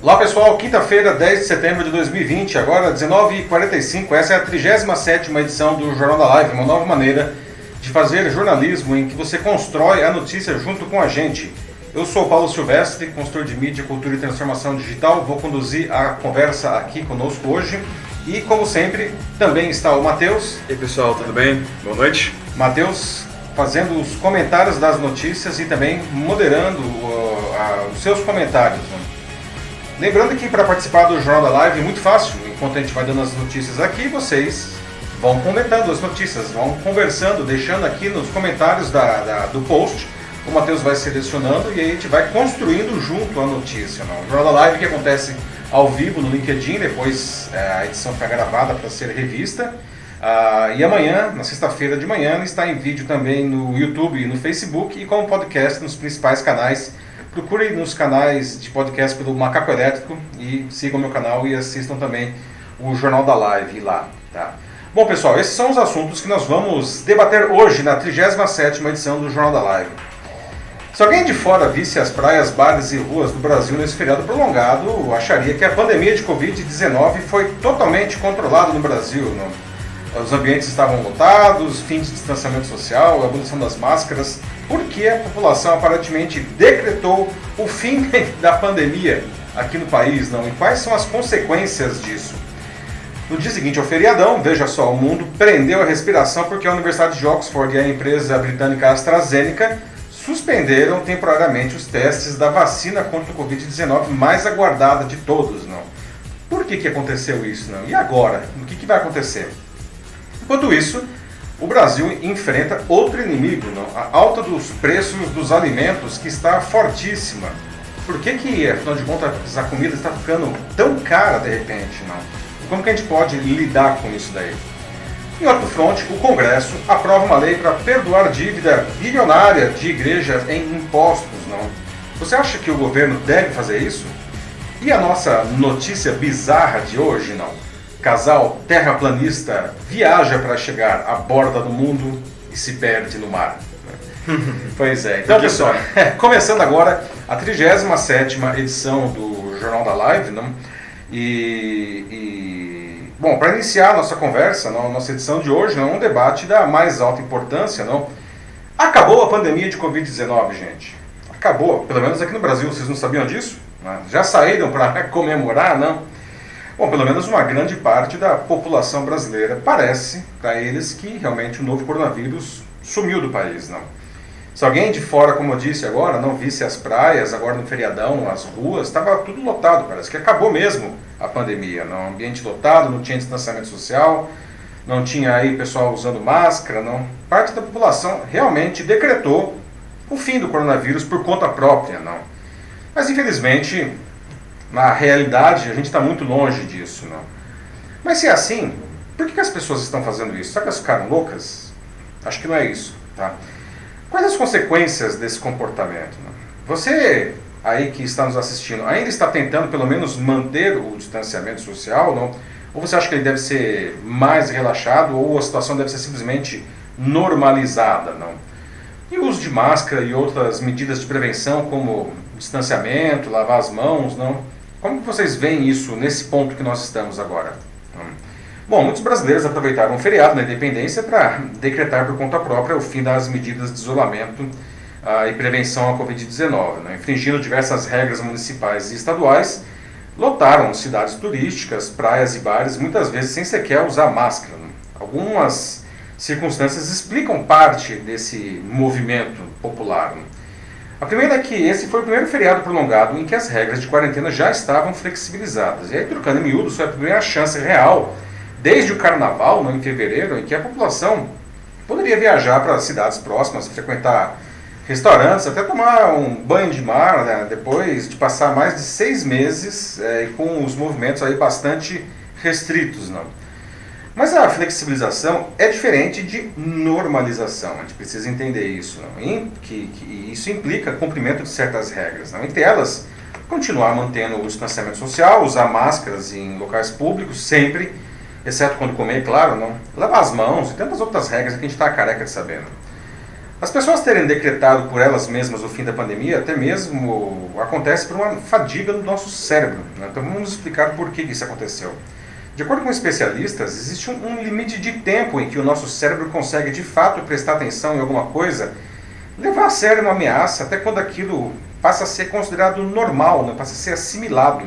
Olá pessoal, quinta-feira, 10 de setembro de 2020, agora 19h45, essa é a 37ª edição do Jornal da Live, uma nova maneira de fazer jornalismo em que você constrói a notícia junto com a gente. Eu sou o Paulo Silvestre, consultor de mídia, cultura e transformação digital, vou conduzir a conversa aqui conosco hoje e, como sempre, também está o Matheus. E aí pessoal, tudo bem? Boa noite. Matheus fazendo os comentários das notícias e também moderando os seus comentários, né? Lembrando que para participar do Jornal da Live é muito fácil, enquanto a gente vai dando as notícias aqui, vocês vão comentando as notícias, vão conversando, deixando aqui nos comentários do post, o Matheus vai selecionando e aí a gente vai construindo junto a notícia. Não? O Jornal da Live que acontece ao vivo no LinkedIn, depois a edição fica gravada para ser revista. E amanhã, na sexta-feira de manhã, está em vídeo também no YouTube e no Facebook e como podcast nos principais canais. Procurem nos canais de podcast pelo Macaco Elétrico e sigam meu canal e assistam também o Jornal da Live lá. Tá? Bom pessoal, esses são os assuntos que nós vamos debater hoje na 37ª edição do Jornal da Live. Se alguém de fora visse as praias, bares e ruas do Brasil nesse feriado prolongado, acharia que a pandemia de Covid-19 foi totalmente controlada no Brasil. Não? Os ambientes estavam lotados, fim de distanciamento social, abolição das máscaras, porque a população aparentemente decretou o fim da pandemia aqui no país, não? E quais são as consequências disso? No dia seguinte ao feriadão, veja só, o mundo prendeu a respiração porque a Universidade de Oxford e a empresa britânica AstraZeneca suspenderam temporariamente os testes da vacina contra o Covid-19 mais aguardada de todos, não? Por que aconteceu isso, não? E agora? O que vai acontecer? Enquanto isso, o Brasil enfrenta outro inimigo, não? A alta dos preços dos alimentos que está fortíssima. Por que, afinal de contas, a comida está ficando tão cara de repente? Não? Como que a gente pode lidar com isso daí? Em outro fronte, o Congresso aprova uma lei para perdoar dívida bilionária de igrejas em impostos. Não? Você acha que o governo deve fazer isso? E a nossa notícia bizarra de hoje, não? Casal terraplanista viaja para chegar à borda do mundo e se perde no mar. Pois é. Então, pessoal, começando agora a 37ª edição do Jornal da Live, não? Bom, para iniciar a nossa conversa, não, nossa edição de hoje, não, um debate da mais alta importância, não? Acabou a pandemia de Covid-19, gente. Acabou, pelo menos aqui no Brasil, vocês não sabiam disso? Já saíram para comemorar, não? Bom, pelo menos uma grande parte da população brasileira parece para eles que realmente o novo coronavírus sumiu do país, não? Se alguém de fora, como eu disse agora, não visse as praias, agora no feriadão, as ruas, estava tudo lotado, parece que acabou mesmo a pandemia, não? Ambiente lotado, não tinha distanciamento social, não tinha aí pessoal usando máscara, não? Parte da população realmente decretou o fim do coronavírus por conta própria, não? Mas infelizmente, na realidade, a gente está muito longe disso, não? Mas se é assim, por que as pessoas estão fazendo isso? Será que elas ficaram loucas? Acho que não é isso, tá? Quais as consequências desse comportamento? Não? Você, aí que está nos assistindo, ainda está tentando pelo menos manter o distanciamento social, não? Ou você acha que ele deve ser mais relaxado ou a situação deve ser simplesmente normalizada, não? E o uso de máscara e outras medidas de prevenção como distanciamento, lavar as mãos, não? Como que vocês veem isso nesse ponto que nós estamos agora? Bom, muitos brasileiros aproveitaram o feriado da independência para decretar por conta própria o fim das medidas de isolamento e prevenção à Covid-19, né? Infringindo diversas regras municipais e estaduais, lotaram cidades turísticas, praias e bares, muitas vezes sem sequer usar máscara, né? Algumas circunstâncias explicam parte desse movimento popular, né? A primeira é que esse foi o primeiro feriado prolongado em que as regras de quarentena já estavam flexibilizadas. E aí, trocando em miúdos, foi a primeira chance real, desde o carnaval, em fevereiro, em que a população poderia viajar para cidades próximas, frequentar restaurantes, até tomar um banho de mar, né, depois de passar mais de 6 meses com os movimentos aí bastante restritos, não? Mas a flexibilização é diferente de normalização, a gente precisa entender isso, não? Que isso implica cumprimento de certas regras, não? Entre elas, continuar mantendo o distanciamento social, usar máscaras em locais públicos, sempre, exceto quando comer, claro, não? Lavar as mãos e tantas outras regras que a gente está careca de saber, não? As pessoas terem decretado por elas mesmas o fim da pandemia, até mesmo acontece por uma fadiga no nosso cérebro, né? Então vamos explicar por que isso aconteceu. De acordo com especialistas, existe um limite de tempo em que o nosso cérebro consegue de fato prestar atenção em alguma coisa, levar a sério uma ameaça, até quando aquilo passa a ser considerado normal, né? Passa a ser assimilado.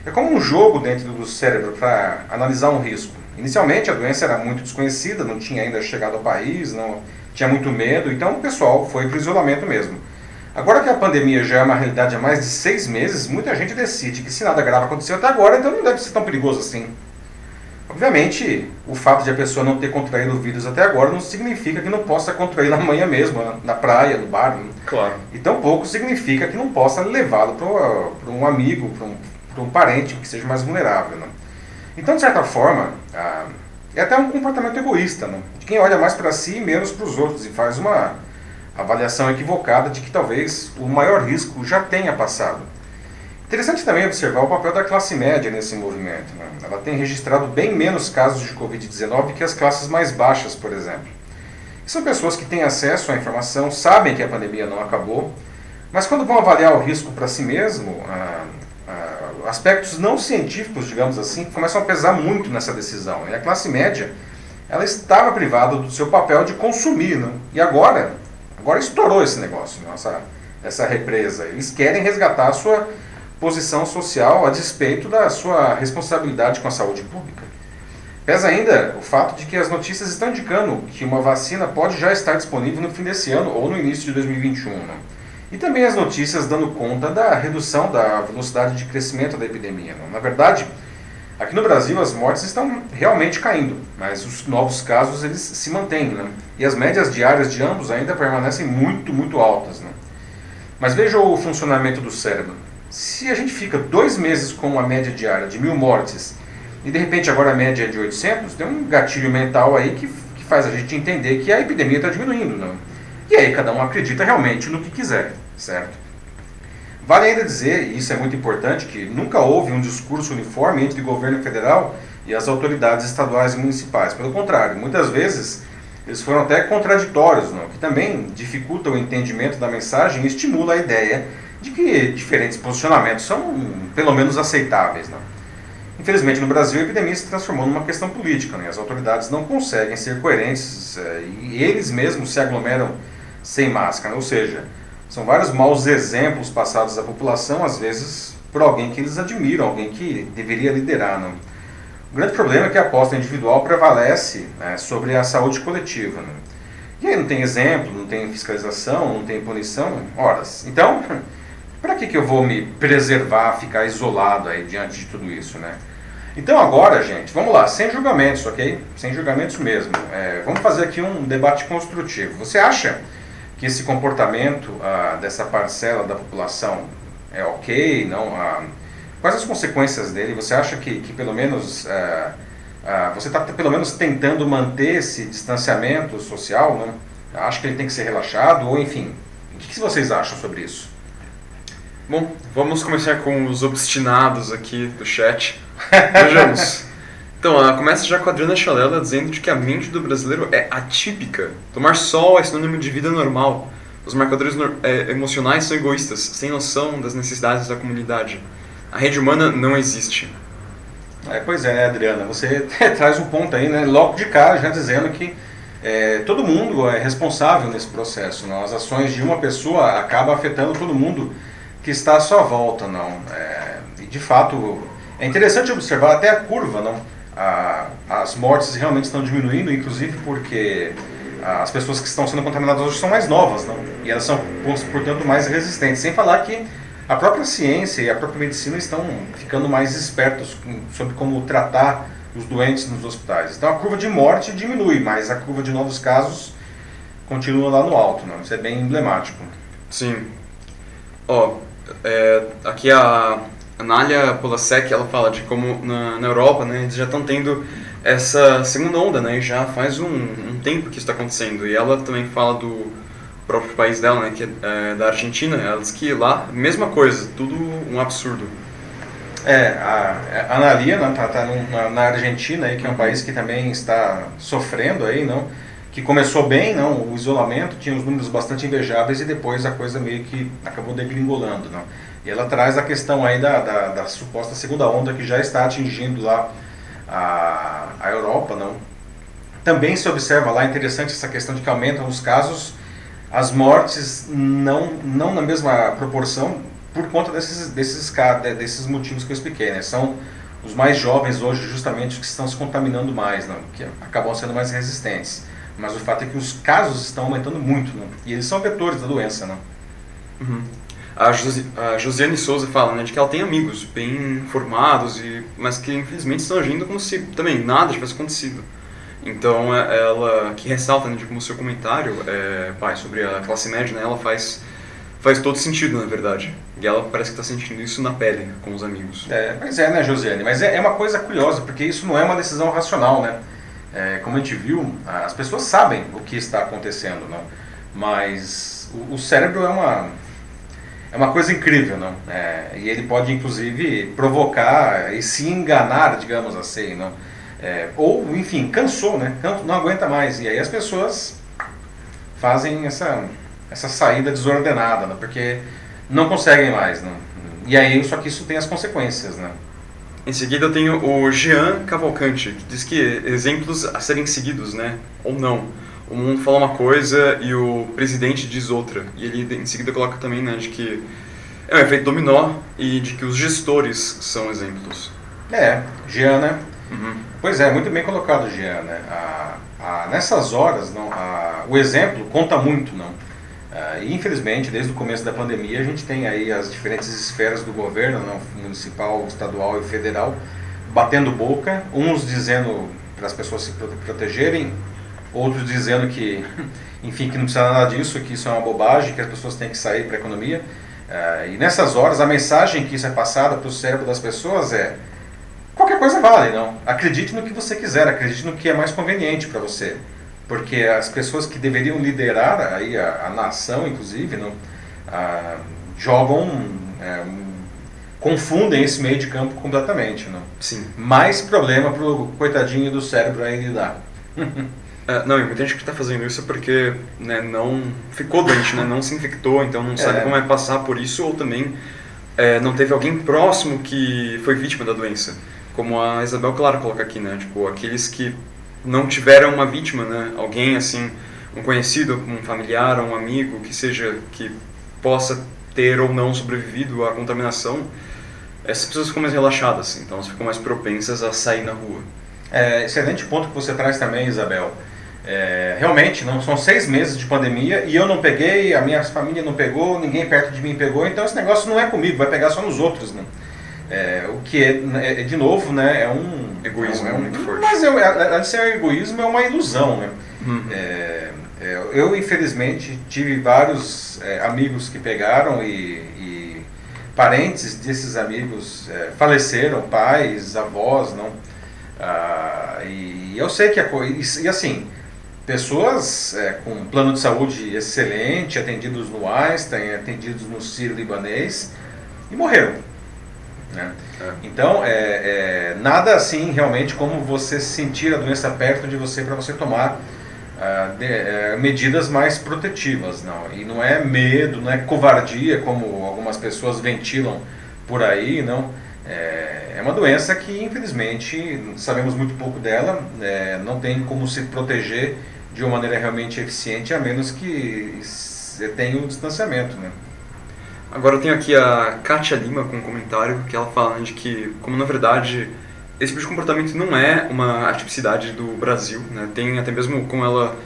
É como um jogo dentro do cérebro para analisar um risco. Inicialmente a doença era muito desconhecida, não tinha ainda chegado ao país, não tinha muito medo, então o pessoal foi para o isolamento mesmo. Agora que a pandemia já é uma realidade há mais de 6 meses, muita gente decide que se nada grave aconteceu até agora, então não deve ser tão perigoso assim. Obviamente, o fato de a pessoa não ter contraído o vírus até agora não significa que não possa contrair amanhã mesmo, na praia, no bar. Claro. E tampouco significa que não possa levá-lo para um amigo, para um parente que seja mais vulnerável. Né? Então, de certa forma, é até um comportamento egoísta, né? De quem olha mais para si e menos para os outros e faz uma avaliação equivocada de que talvez o maior risco já tenha passado. Interessante também observar o papel da classe média nesse movimento. Né? Ela tem registrado bem menos casos de Covid-19 que as classes mais baixas, por exemplo. E são pessoas que têm acesso à informação, sabem que a pandemia não acabou, mas quando vão avaliar o risco para si mesmo, aspectos não científicos, digamos assim, começam a pesar muito nessa decisão. E a classe média, ela estava privada do seu papel de consumir, né? E agora estourou esse negócio, essa represa. Eles querem resgatar a sua posição social a despeito da sua responsabilidade com a saúde pública. Pesa ainda o fato de que as notícias estão indicando que uma vacina pode já estar disponível no fim desse ano ou no início de 2021. Né? E também as notícias dando conta da redução da velocidade de crescimento da epidemia. Né? Na verdade, aqui no Brasil as mortes estão realmente caindo, mas os novos casos eles se mantêm. Né? E as médias diárias de ambos ainda permanecem muito, muito altas. Né? Mas veja o funcionamento do cérebro. Se a gente fica 2 meses com uma média diária de 1.000 mortes e de repente agora a média é de 800, tem um gatilho mental aí que faz a gente entender que a epidemia está diminuindo. Não? E aí cada um acredita realmente no que quiser, certo? Vale ainda dizer, e isso é muito importante, que nunca houve um discurso uniforme entre o governo federal e as autoridades estaduais e municipais. Pelo contrário, muitas vezes eles foram até contraditórios, não? Que também dificulta o entendimento da mensagem e estimula a ideia de que diferentes posicionamentos são pelo menos aceitáveis. Não? Infelizmente no Brasil a epidemia se transformou numa questão política, né? As autoridades não conseguem ser coerentes e eles mesmos se aglomeram sem máscara, ou seja, são vários maus exemplos passados à população, às vezes por alguém que eles admiram, alguém que deveria liderar. Não? O grande problema é que a aposta individual prevalece, né, sobre a saúde coletiva. Né? E aí não tem exemplo, não tem fiscalização, não tem punição, horas. Então, para que eu vou me preservar, ficar isolado aí diante de tudo isso, né? Então agora, gente, vamos lá, sem julgamentos, ok? Sem julgamentos mesmo. Vamos fazer aqui um debate construtivo. Você acha que esse comportamento dessa parcela da população é ok? Não? Quais as consequências dele? Você acha que pelo menos você está pelo menos tentando manter esse distanciamento social? Né? Acha que ele tem que ser relaxado? Ou enfim, o que vocês acham sobre isso? Bom, vamos começar com os obstinados aqui do chat. Vejamos. Então, começa já com a Adriana Chalela dizendo de que a mente do brasileiro é atípica. Tomar sol é sinônimo de vida normal. Os marcadores emocionais são egoístas, sem noção das necessidades da comunidade. A rede humana não existe. Pois é, né, Adriana? Você traz um ponto aí, né, logo de cara, já dizendo que todo mundo é responsável nesse processo. Não? As ações de uma pessoa acabam afetando todo mundo que está à sua volta. Não? E de fato, é interessante observar até a curva. Não? As mortes realmente estão diminuindo, inclusive porque as pessoas que estão sendo contaminadas hoje são mais novas, não? E elas são, portanto, mais resistentes. Sem falar que a própria ciência e a própria medicina estão ficando mais espertos sobre como tratar os doentes nos hospitais. Então a curva de morte diminui, mas a curva de novos casos continua lá no alto. Não? Isso é bem emblemático. Sim. Aqui a Nália Polasek, ela fala de como na Europa, né, eles já estão tendo essa segunda onda, né, e já faz um tempo que isso está acontecendo. E ela também fala do próprio país dela, né, que é da Argentina. Ela diz que lá, mesma coisa, tudo um absurdo. A Analia, né, tá na Argentina, aí, que é um país que também está sofrendo aí, não? que começou bem, não, o isolamento tinha os números bastante invejáveis e depois a coisa meio que acabou degringolando, não. E ela traz a questão aí da suposta segunda onda que já está atingindo lá a Europa, não. Também se observa lá, interessante essa questão de que aumentam os casos, as mortes não na mesma proporção por conta desses motivos que eu expliquei, né? São os mais jovens hoje justamente os que estão se contaminando mais, não, que acabam sendo mais resistentes. Mas o fato é que os casos estão aumentando muito, não, e eles são vetores da doença, não. Uhum. A Josiane Souza fala, né, de que ela tem amigos bem formados, mas que infelizmente estão agindo como se também nada tivesse acontecido. Então ela que ressalta, né, de como o seu comentário, pai, sobre a classe média, né, ela faz todo sentido, na verdade. E ela parece que está sentindo isso na pele com os amigos. Pois é, né, Josiane? Mas é uma coisa curiosa, porque isso não é uma decisão racional, né? Como a gente viu, as pessoas sabem o que está acontecendo, não? Mas o cérebro é uma coisa incrível, não? E ele pode, inclusive, provocar e se enganar, digamos assim, não? Ou, enfim, cansou, né? Não aguenta mais. E aí as pessoas fazem essa saída desordenada, né? Porque não conseguem mais, né? E aí, só que isso tem as consequências, né? Em seguida eu tenho o Jean Cavalcante, que diz que exemplos a serem seguidos, né? Ou não. O mundo fala uma coisa e o presidente diz outra. E ele em seguida coloca também, né, de que é um efeito dominó e de que os gestores são exemplos. Jean, né? Uhum. Pois é, muito bem colocado, Jean, né? Nessas horas, não, o exemplo conta muito, não? E infelizmente, desde o começo da pandemia, a gente tem aí as diferentes esferas do governo, não, municipal, estadual e federal, batendo boca, uns dizendo para as pessoas se protegerem, outros dizendo que, enfim, que não precisa nada disso, que isso é uma bobagem, que as pessoas têm que sair para a economia. E nessas horas, a mensagem que isso é passada para o cérebro das pessoas é: qualquer coisa vale, não? Acredite no que você quiser, acredite no que é mais conveniente para você. Porque as pessoas que deveriam liderar aí a nação, inclusive, não, confundem esse meio de campo completamente. Não? Sim. Mais problema pro coitadinho do cérebro aí lidar. Não, e muita gente que está fazendo isso porque, né, não ficou doente, né, não se infectou, então não sabe como é passar por isso, ou também não teve alguém próximo que foi vítima da doença. Como a Isabel Claro coloca aqui, né, tipo, aqueles que não tiveram uma vítima, né, alguém assim, um conhecido, um familiar, um amigo, que seja, que possa ter ou não sobrevivido à contaminação, essas pessoas ficam mais relaxadas, então elas ficam mais propensas a sair na rua. Excelente ponto que você traz também, Isabel. Realmente, não são 6 meses de pandemia e eu não peguei, a minha família não pegou, ninguém perto de mim pegou, então esse negócio não é comigo, vai pegar só nos outros, né? O que de novo, né, é um egoísmo muito forte. Mas antes de ser um egoísmo, é uma ilusão, né? Uhum. Eu infelizmente tive vários amigos que pegaram e parentes desses amigos faleceram, pais, avós, não? E eu sei que e assim, pessoas com plano de saúde excelente, atendidos no Einstein, atendidos no Sírio-Libanês, e morreram. Né? Então, nada assim realmente como você sentir a doença perto de você para você tomar medidas mais protetivas. Não. E não é medo, não é covardia, como algumas pessoas ventilam por aí, não. É uma doença que, infelizmente, sabemos muito pouco dela, não tem como se proteger de uma maneira realmente eficiente, a menos que tenha um distanciamento. Né? Agora eu tenho aqui a Kátia Lima com um comentário que ela fala, né, de que, como na verdade esse tipo de comportamento não é uma atipicidade do Brasil, né? Tem até mesmo, como ela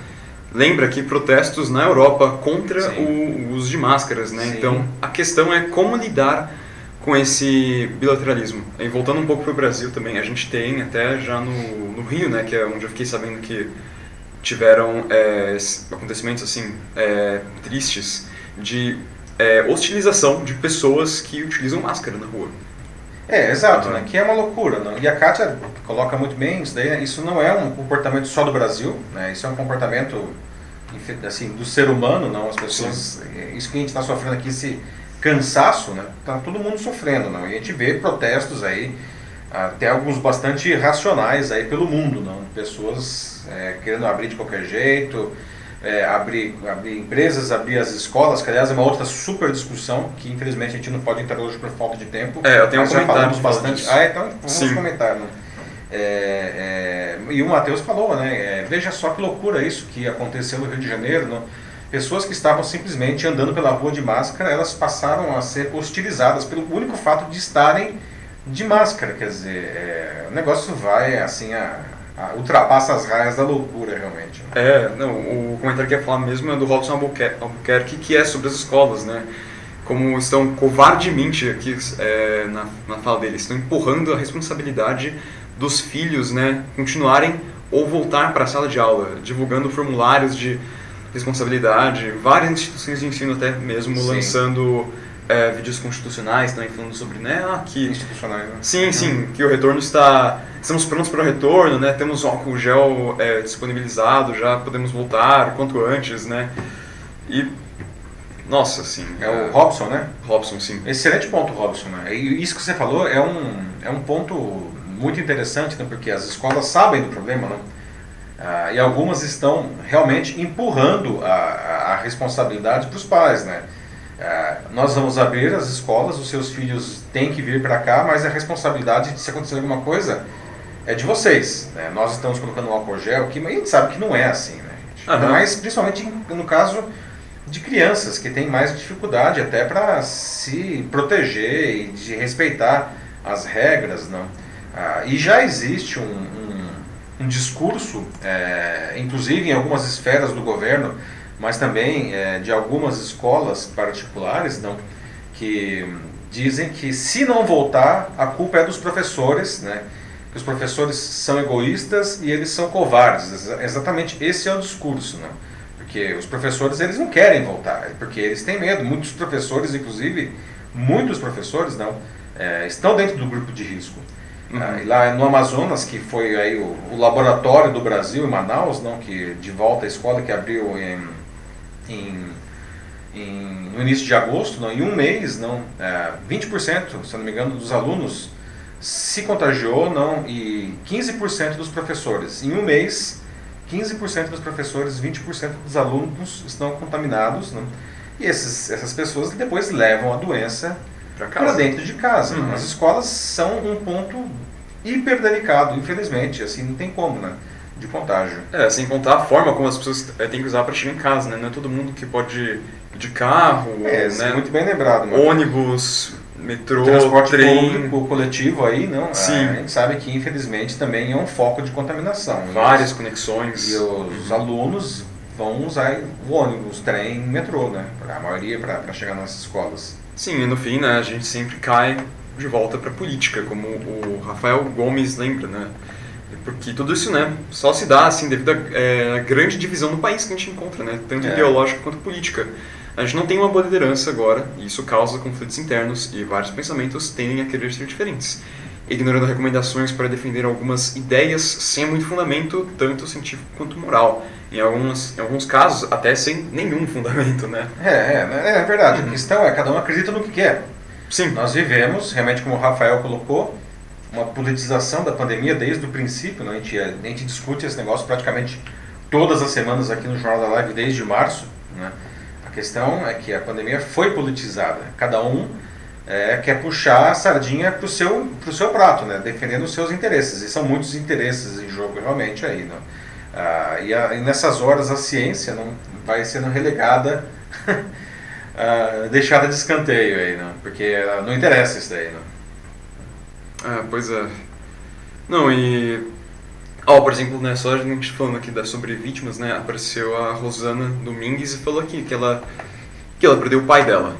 lembra aqui, protestos na Europa contra o uso de máscaras, né? Então a questão é como lidar com esse bilateralismo. E voltando um pouco para o Brasil também, a gente tem até já no Rio, né, que é onde eu fiquei sabendo que tiveram acontecimentos assim tristes de hostilização de pessoas que utilizam máscara na rua. Exato, né? Que é uma loucura. Não? E a Kátia coloca muito bem isso daí. Isso não é um comportamento só do Brasil, né? Isso é um comportamento assim, do ser humano, não? As pessoas, isso que a gente está sofrendo aqui, esse cansaço, né? Tá todo mundo sofrendo, não? E a gente vê protestos aí até alguns bastante racionais aí pelo mundo, não? Pessoas querendo abrir de qualquer jeito, abrir empresas, abrir as escolas, que aliás é uma outra super discussão, que infelizmente a gente não pode entrar hoje por falta de tempo. Eu tenho um mas já comentário falamos bastante. disso. Então vamos comentar, né? E o Matheus falou, né? Veja só que loucura isso que aconteceu no Rio de Janeiro, não? Pessoas que estavam simplesmente andando pela rua de máscara, elas passaram a ser hostilizadas pelo único fato de estarem de máscara. Quer dizer, o negócio vai assim, ultrapassa as raias da loucura, realmente. O comentário que eu ia falar mesmo é do Robson Albuquerque, que é sobre as escolas, né? Como estão covardemente aqui na fala dele, estão empurrando a responsabilidade dos filhos, né, continuarem ou voltar para a sala de aula, divulgando formulários de responsabilidade, várias instituições de ensino até mesmo lançando vídeos constitucionais, também falando sobre, que institucionais, né? Sim, que o retorno estamos prontos para o retorno, né? Temos álcool gel disponibilizado, já podemos voltar quanto antes, né? E nossa, assim. É o Robson, né? Robson, sim. Excelente ponto, Robson, né? E isso que você falou é um ponto muito interessante, né? Porque as escolas sabem do problema, né? E algumas estão realmente empurrando a responsabilidade para os pais, né? Nós vamos abrir as escolas, os seus filhos têm que vir para cá, mas a responsabilidade de se acontecer alguma coisa é de vocês, né? Nós estamos colocando um álcool gel, que a gente sabe que não é assim, né, gente? Mas principalmente no caso de crianças que têm mais dificuldade até para se proteger e de respeitar as regras, não? E já existe um discurso, inclusive em algumas esferas do governo, mas também de algumas escolas particulares, não, que dizem que se não voltar, a culpa é dos professores, né? Que os professores são egoístas e eles são covardes. Exatamente esse é o discurso, né? Porque os professores, eles não querem voltar, porque eles têm medo. Muitos professores, inclusive, não, estão dentro do grupo de risco. E lá no Amazonas, que foi aí o laboratório do Brasil, em Manaus, não, que de volta à escola, que abriu no início de agosto, não, em um mês, 20%, se não me engano, dos alunos se contagiou, não, e 15% dos professores. Em um mês, 15% dos professores, 20% dos alunos estão contaminados, não, e essas pessoas depois levam a doença para dentro de casa. As escolas são um ponto hiper delicado, infelizmente, assim, não tem como, né, de contágio. Sem contar a forma como as pessoas têm que usar para chegar em casa, né? Não é todo mundo que pode ir de carro, né? Muito bem lembrado. Ônibus, metrô, transporte trem, público, coletivo aí, não? Sim. A gente sabe que infelizmente também é um foco de contaminação. Várias conexões. E os alunos vão usar o ônibus, trem, metrô, né? A maioria para chegar nas escolas. Sim, e no fim, né, a gente sempre cai de volta para a política, como o Rafael Gomes lembra, né? Porque tudo isso, né, só se dá assim devido à grande divisão no país que a gente encontra, né, tanto ideológica quanto política. A gente não tem uma boa liderança agora, e isso causa conflitos internos, e vários pensamentos tendem a querer ser diferentes, ignorando recomendações para defender algumas ideias sem muito fundamento, tanto científico quanto moral. Em alguns casos, até sem nenhum fundamento, né? É verdade. A questão é, cada um acredita no que quer. Sim. Nós vivemos, realmente como o Rafael colocou, uma politização da pandemia desde o princípio, né? A gente discute esse negócio praticamente todas as semanas aqui no Jornal da Live desde março, né? A questão é que a pandemia foi politizada. Cada um quer puxar a sardinha pro seu prato, né? Defendendo os seus interesses. E são muitos interesses em jogo realmente aí, né? E nessas horas a ciência não vai sendo relegada, deixada de escanteio aí, né? Porque não interessa isso daí, né? Pois é. Não, por exemplo, né, só a gente falando aqui sobre vítimas, né, apareceu a Rosana Domingues e falou aqui que ela perdeu o pai dela.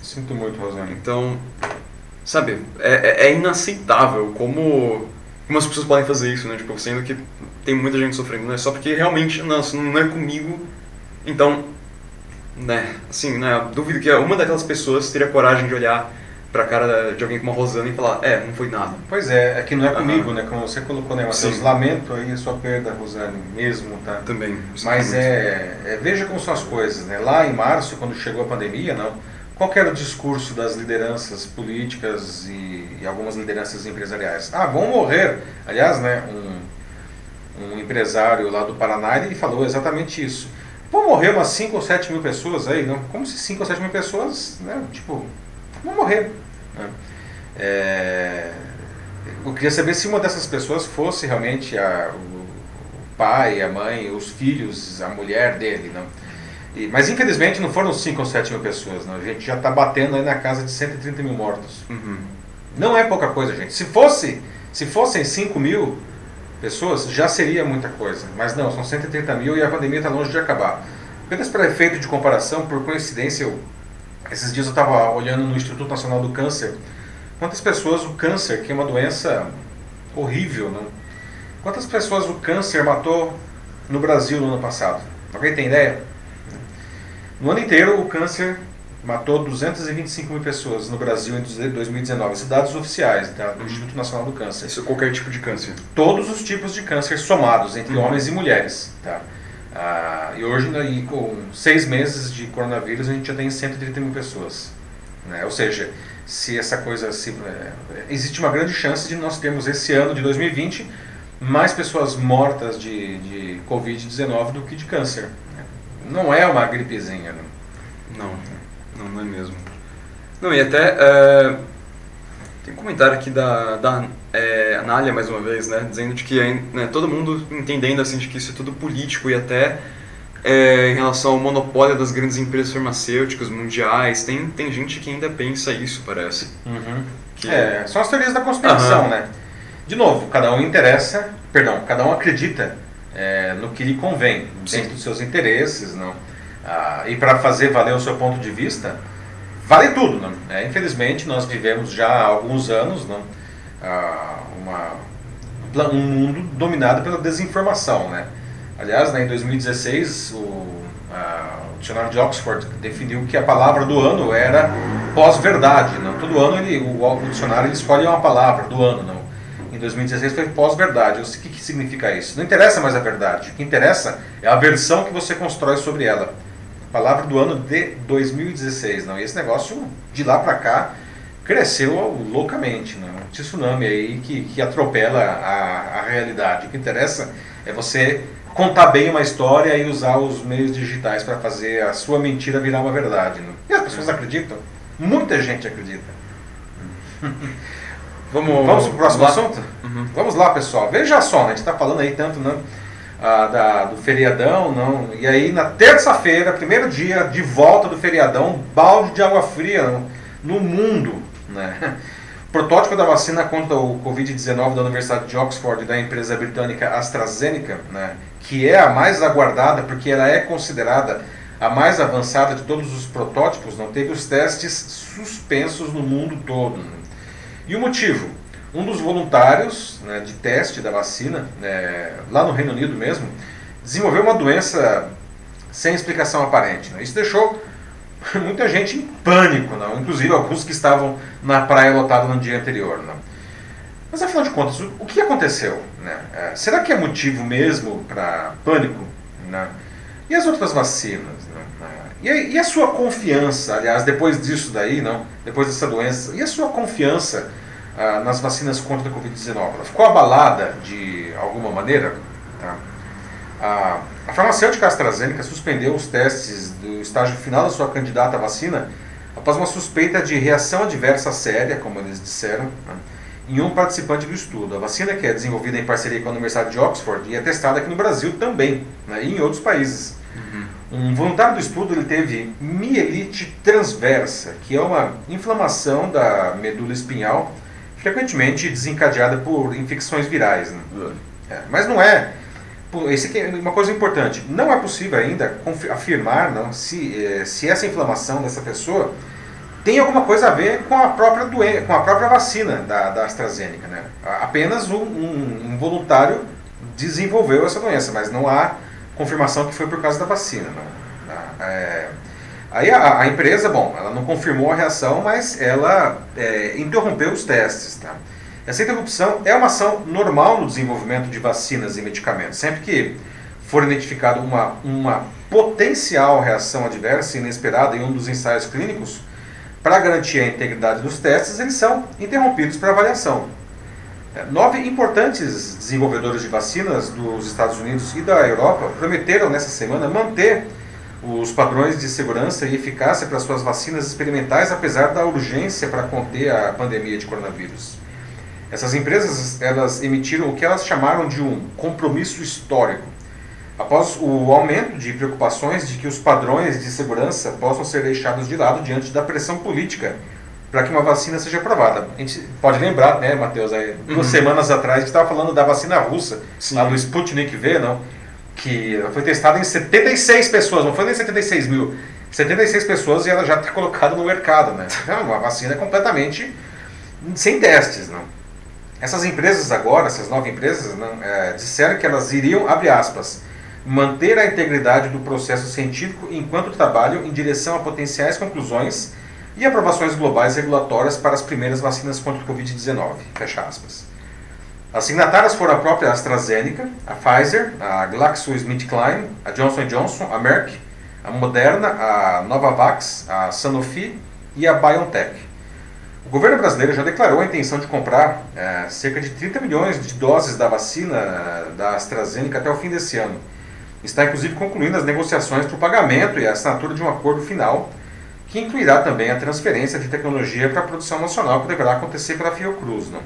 Sinto muito, Rosana. Então, sabe, é inaceitável como as pessoas podem fazer isso, né, tipo, sendo que tem muita gente sofrendo, né, só porque realmente, não é comigo, então, né, assim, né, duvido que uma daquelas pessoas teria coragem de olhar pra cara de alguém como a Rosana e falar, não foi nada. Pois é que não é comigo, né? Como você colocou, né, Matheus? Lamento aí a sua perda, Rosane, mesmo, tá? Também. Mas veja como são as coisas, né? Lá em março, quando chegou a pandemia, não, qual que era o discurso das lideranças políticas e algumas lideranças empresariais? Vão morrer. Aliás, né, um empresário lá do Paraná, ele falou exatamente isso. Vão morrer umas 5 ou 7 mil pessoas aí, não? Como se 5 ou 7 mil pessoas, né, tipo, vão morrer. Né? Eu queria saber se uma dessas pessoas fosse realmente o pai, a mãe, os filhos, a mulher dele, não? Mas infelizmente não foram 5 ou 7 mil pessoas, não. A gente já está batendo aí na casa de 130 mil mortos. Não é pouca coisa, gente. Se fossem 5 mil pessoas, já seria muita coisa. Mas não, são 130 mil e a pandemia está longe de acabar. Apenas para efeito de comparação, por coincidência, esses dias eu estava olhando no Instituto Nacional do Câncer, quantas pessoas o câncer, que é uma doença horrível, não? Quantas pessoas o câncer matou no Brasil no ano passado? Alguém tem ideia? No ano inteiro, o câncer matou 225 mil pessoas no Brasil em 2019. Esses dados oficiais, tá, do Instituto Nacional do Câncer. Isso é qualquer tipo de câncer? Todos os tipos de câncer somados, entre homens e mulheres. Tá? E hoje, com 6 meses de coronavírus, a gente já tem 130 mil pessoas. Né? Ou seja, se essa coisa... existe uma grande chance de nós termos esse ano de 2020 mais pessoas mortas de Covid-19 do que de câncer. Não é uma gripezinha. Né? Não é mesmo. Não, e até tem um comentário aqui da Anália, mais uma vez, né, dizendo de que todo mundo entendendo assim, de que isso é tudo político e até em relação ao monopólio das grandes empresas farmacêuticas mundiais, tem gente que ainda pensa isso, parece. São as teorias da conspiração, né? De novo, cada um acredita no que lhe convém, dentro dos seus interesses, não? E para fazer valer o seu ponto de vista, vale tudo, não? Infelizmente, nós vivemos já há alguns anos, não? Um mundo dominado pela desinformação, né? Aliás, em 2016, o dicionário de Oxford definiu que a palavra do ano era pós-verdade, não? Todo ano o dicionário escolhe uma palavra do ano, não? Em 2016 foi pós-verdade. O que significa isso? Não interessa mais a verdade. O que interessa é a versão que você constrói sobre ela. Palavra do ano de 2016. Não? E esse negócio, de lá para cá, cresceu loucamente. Não? Um tsunami aí que atropela a realidade. O que interessa é você contar bem uma história e usar os meios digitais para fazer a sua mentira virar uma verdade. Não? E as pessoas acreditam. Muita gente acredita. Vamos para o próximo assunto? Vamos lá, pessoal. Veja só, né? A gente está falando aí tanto, né, do feriadão, não? E aí na terça-feira, primeiro dia de volta do feriadão, balde de água fria no mundo. Né? O protótipo da vacina contra o Covid-19 da Universidade de Oxford e da empresa britânica AstraZeneca, né, que é a mais aguardada porque ela é considerada a mais avançada de todos os protótipos, não teve os testes suspensos no mundo todo. Né? E o motivo? Um dos voluntários, né, de teste da vacina, lá no Reino Unido mesmo, desenvolveu uma doença sem explicação aparente. Né? Isso deixou muita gente em pânico, não? Inclusive alguns que estavam na praia lotada no dia anterior. Não? Mas afinal de contas, o que aconteceu? Né? Será que é motivo mesmo para pânico? Né? E as outras vacinas? Né? E a sua confiança, aliás, depois disso daí, não? Depois dessa doença, e a sua confiança nas vacinas contra a Covid-19? Ela ficou abalada de alguma maneira? Tá? A farmacêutica AstraZeneca suspendeu os testes do estágio final da sua candidata à vacina após uma suspeita de reação adversa séria, como eles disseram, né, em um participante do estudo. A vacina, que é desenvolvida em parceria com a Universidade de Oxford e é testada aqui no Brasil também, né, e em outros países. Um voluntário do estudo ele teve mielite transversa, que é uma inflamação da medula espinhal, frequentemente desencadeada por infecções virais. Né? Mas não é... Esse aqui é uma coisa importante. Não é possível ainda afirmar não, se essa inflamação dessa pessoa tem alguma coisa a ver com a própria vacina da AstraZeneca. Né? Apenas um voluntário desenvolveu essa doença, mas não há confirmação que foi por causa da vacina. Não. Aí a empresa, ela não confirmou a reação, mas ela interrompeu os testes. Tá? Essa interrupção é uma ação normal no desenvolvimento de vacinas e medicamentos. Sempre que for identificada uma potencial reação adversa inesperada em um dos ensaios clínicos, para garantir a integridade dos testes, eles são interrompidos para avaliação. 9 importantes desenvolvedores de vacinas dos Estados Unidos e da Europa prometeram nessa semana manter os padrões de segurança e eficácia para suas vacinas experimentais, apesar da urgência para conter a pandemia de coronavírus. Essas empresas, elas emitiram o que elas chamaram de um compromisso histórico, após o aumento de preocupações de que os padrões de segurança possam ser deixados de lado diante da pressão política para que uma vacina seja aprovada. A gente pode lembrar, né, Matheus, 2 semanas atrás a gente estava falando da vacina russa, lá do Sputnik V, não? Que foi testada em 76 pessoas, não foi nem 76 mil, 76 pessoas e ela já está colocada no mercado, né? É uma vacina completamente sem testes, não? Essas empresas agora, essas 9 empresas, não, disseram que elas iriam, abre aspas, manter a integridade do processo científico enquanto trabalham em direção a potenciais conclusões e aprovações globais regulatórias para as primeiras vacinas contra o Covid-19, fecha aspas. As signatárias foram a própria AstraZeneca, a Pfizer, a GlaxoSmithKline, a Johnson & Johnson, a Merck, a Moderna, a Novavax, a Sanofi e a BioNTech. O governo brasileiro já declarou a intenção de comprar cerca de 30 milhões de doses da vacina da AstraZeneca até o fim desse ano. Está inclusive concluindo as negociações para o pagamento e a assinatura de um acordo final, que incluirá também a transferência de tecnologia para a produção nacional, que deverá acontecer pela Fiocruz, não?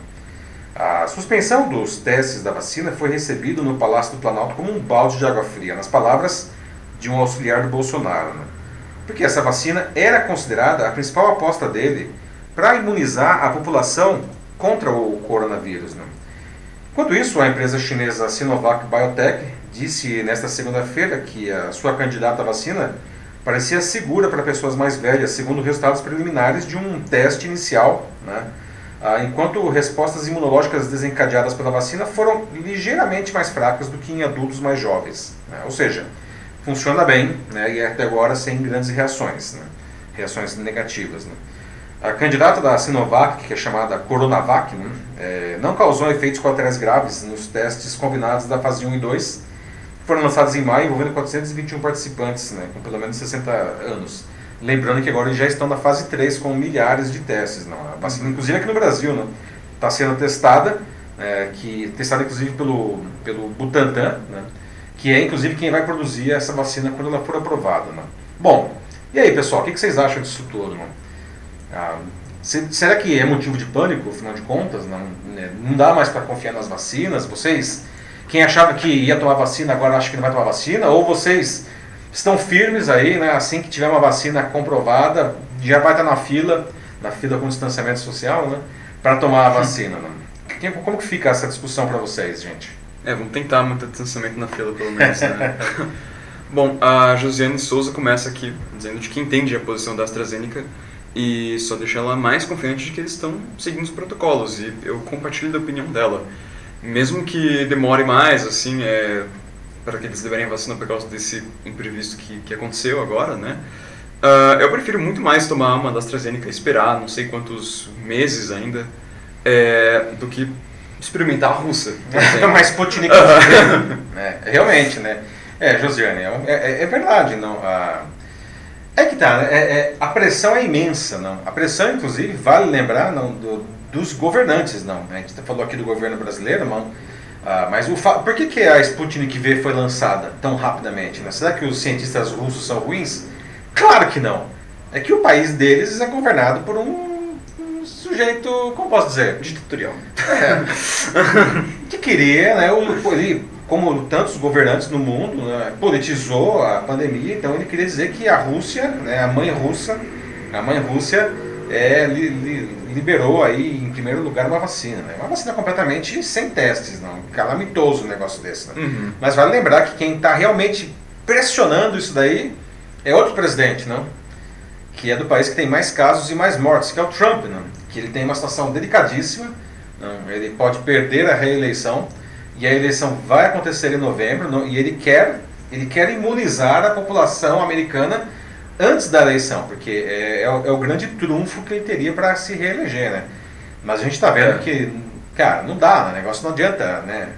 A suspensão dos testes da vacina foi recebida no Palácio do Planalto como um balde de água fria, nas palavras de um auxiliar do Bolsonaro, né? Porque essa vacina era considerada a principal aposta dele para imunizar a população contra o coronavírus, né? Enquanto isso, a empresa chinesa Sinovac Biotech disse nesta segunda-feira que a sua candidata à vacina parecia segura para pessoas mais velhas, segundo resultados preliminares de um teste inicial, né? Enquanto respostas imunológicas desencadeadas pela vacina foram ligeiramente mais fracas do que em adultos mais jovens, né? Ou seja, funciona bem, né? E até agora sem grandes reações, né? Reações negativas, né? A candidata da Sinovac, que é chamada Coronavac, né? Não causou efeitos colaterais graves nos testes combinados da fase 1 e 2, que foram lançados em maio, envolvendo 421 participantes, né? Com pelo menos 60 anos. Lembrando que agora eles já estão na fase 3 com milhares de testes. Não? A vacina, inclusive aqui no Brasil, está sendo testada, testada inclusive pelo Butantan, né? Que é inclusive quem vai produzir essa vacina quando ela for aprovada. Não? Bom, e aí pessoal, o que vocês acham disso tudo? Não? Será que é motivo de pânico, afinal de contas? Não dá mais para confiar nas vacinas? Vocês, quem achava que ia tomar vacina, agora acha que não vai tomar vacina? Ou vocês estão firmes aí, né? Assim que tiver uma vacina comprovada, já vai estar na fila com distanciamento social, né? Para tomar a vacina, né? Como que fica essa discussão para vocês, gente? Vamos tentar manter distanciamento na fila, pelo menos, né? Bom, a Josiane Souza começa aqui dizendo de que entende a posição da AstraZeneca e só deixa ela mais confiante de que eles estão seguindo os protocolos, e eu compartilho da opinião dela. Mesmo que demore mais, assim, para que eles liberem a vacina por causa desse imprevisto que aconteceu agora, né? Eu prefiro muito mais tomar uma da AstraZeneca e esperar não sei quantos meses ainda, do que experimentar a russa. Mais Sputnik. Realmente, né? Josiane, é verdade, não? É que tá, a pressão é imensa, não? A pressão, inclusive, vale lembrar, não, dos governantes, não? A gente falou aqui do governo brasileiro, não? Mas por que a Sputnik V foi lançada tão rapidamente, né? Será que os cientistas russos são ruins? Claro que não. É que o país deles é governado por um sujeito, como posso dizer? Ditatorial. Que queria, né? Como tantos governantes no mundo, né, politizou a pandemia, então ele queria dizer que a Rússia, né, a mãe Rússia liberou aí em primeiro lugar uma vacina, né? Uma vacina completamente sem testes, não, calamitoso um negócio desse, né? Uhum. Mas vale lembrar que quem está realmente pressionando isso daí é outro presidente, não? Que é do país que tem mais casos e mais mortes, que é o Trump, não? Que ele tem uma situação delicadíssima, não? Ele pode perder a reeleição. E a eleição vai acontecer em novembro, e ele quer imunizar a população americana antes da eleição, porque é o grande trunfo que ele teria para se reeleger, né? Mas a gente está vendo que, cara, não dá, o negócio não adianta, né?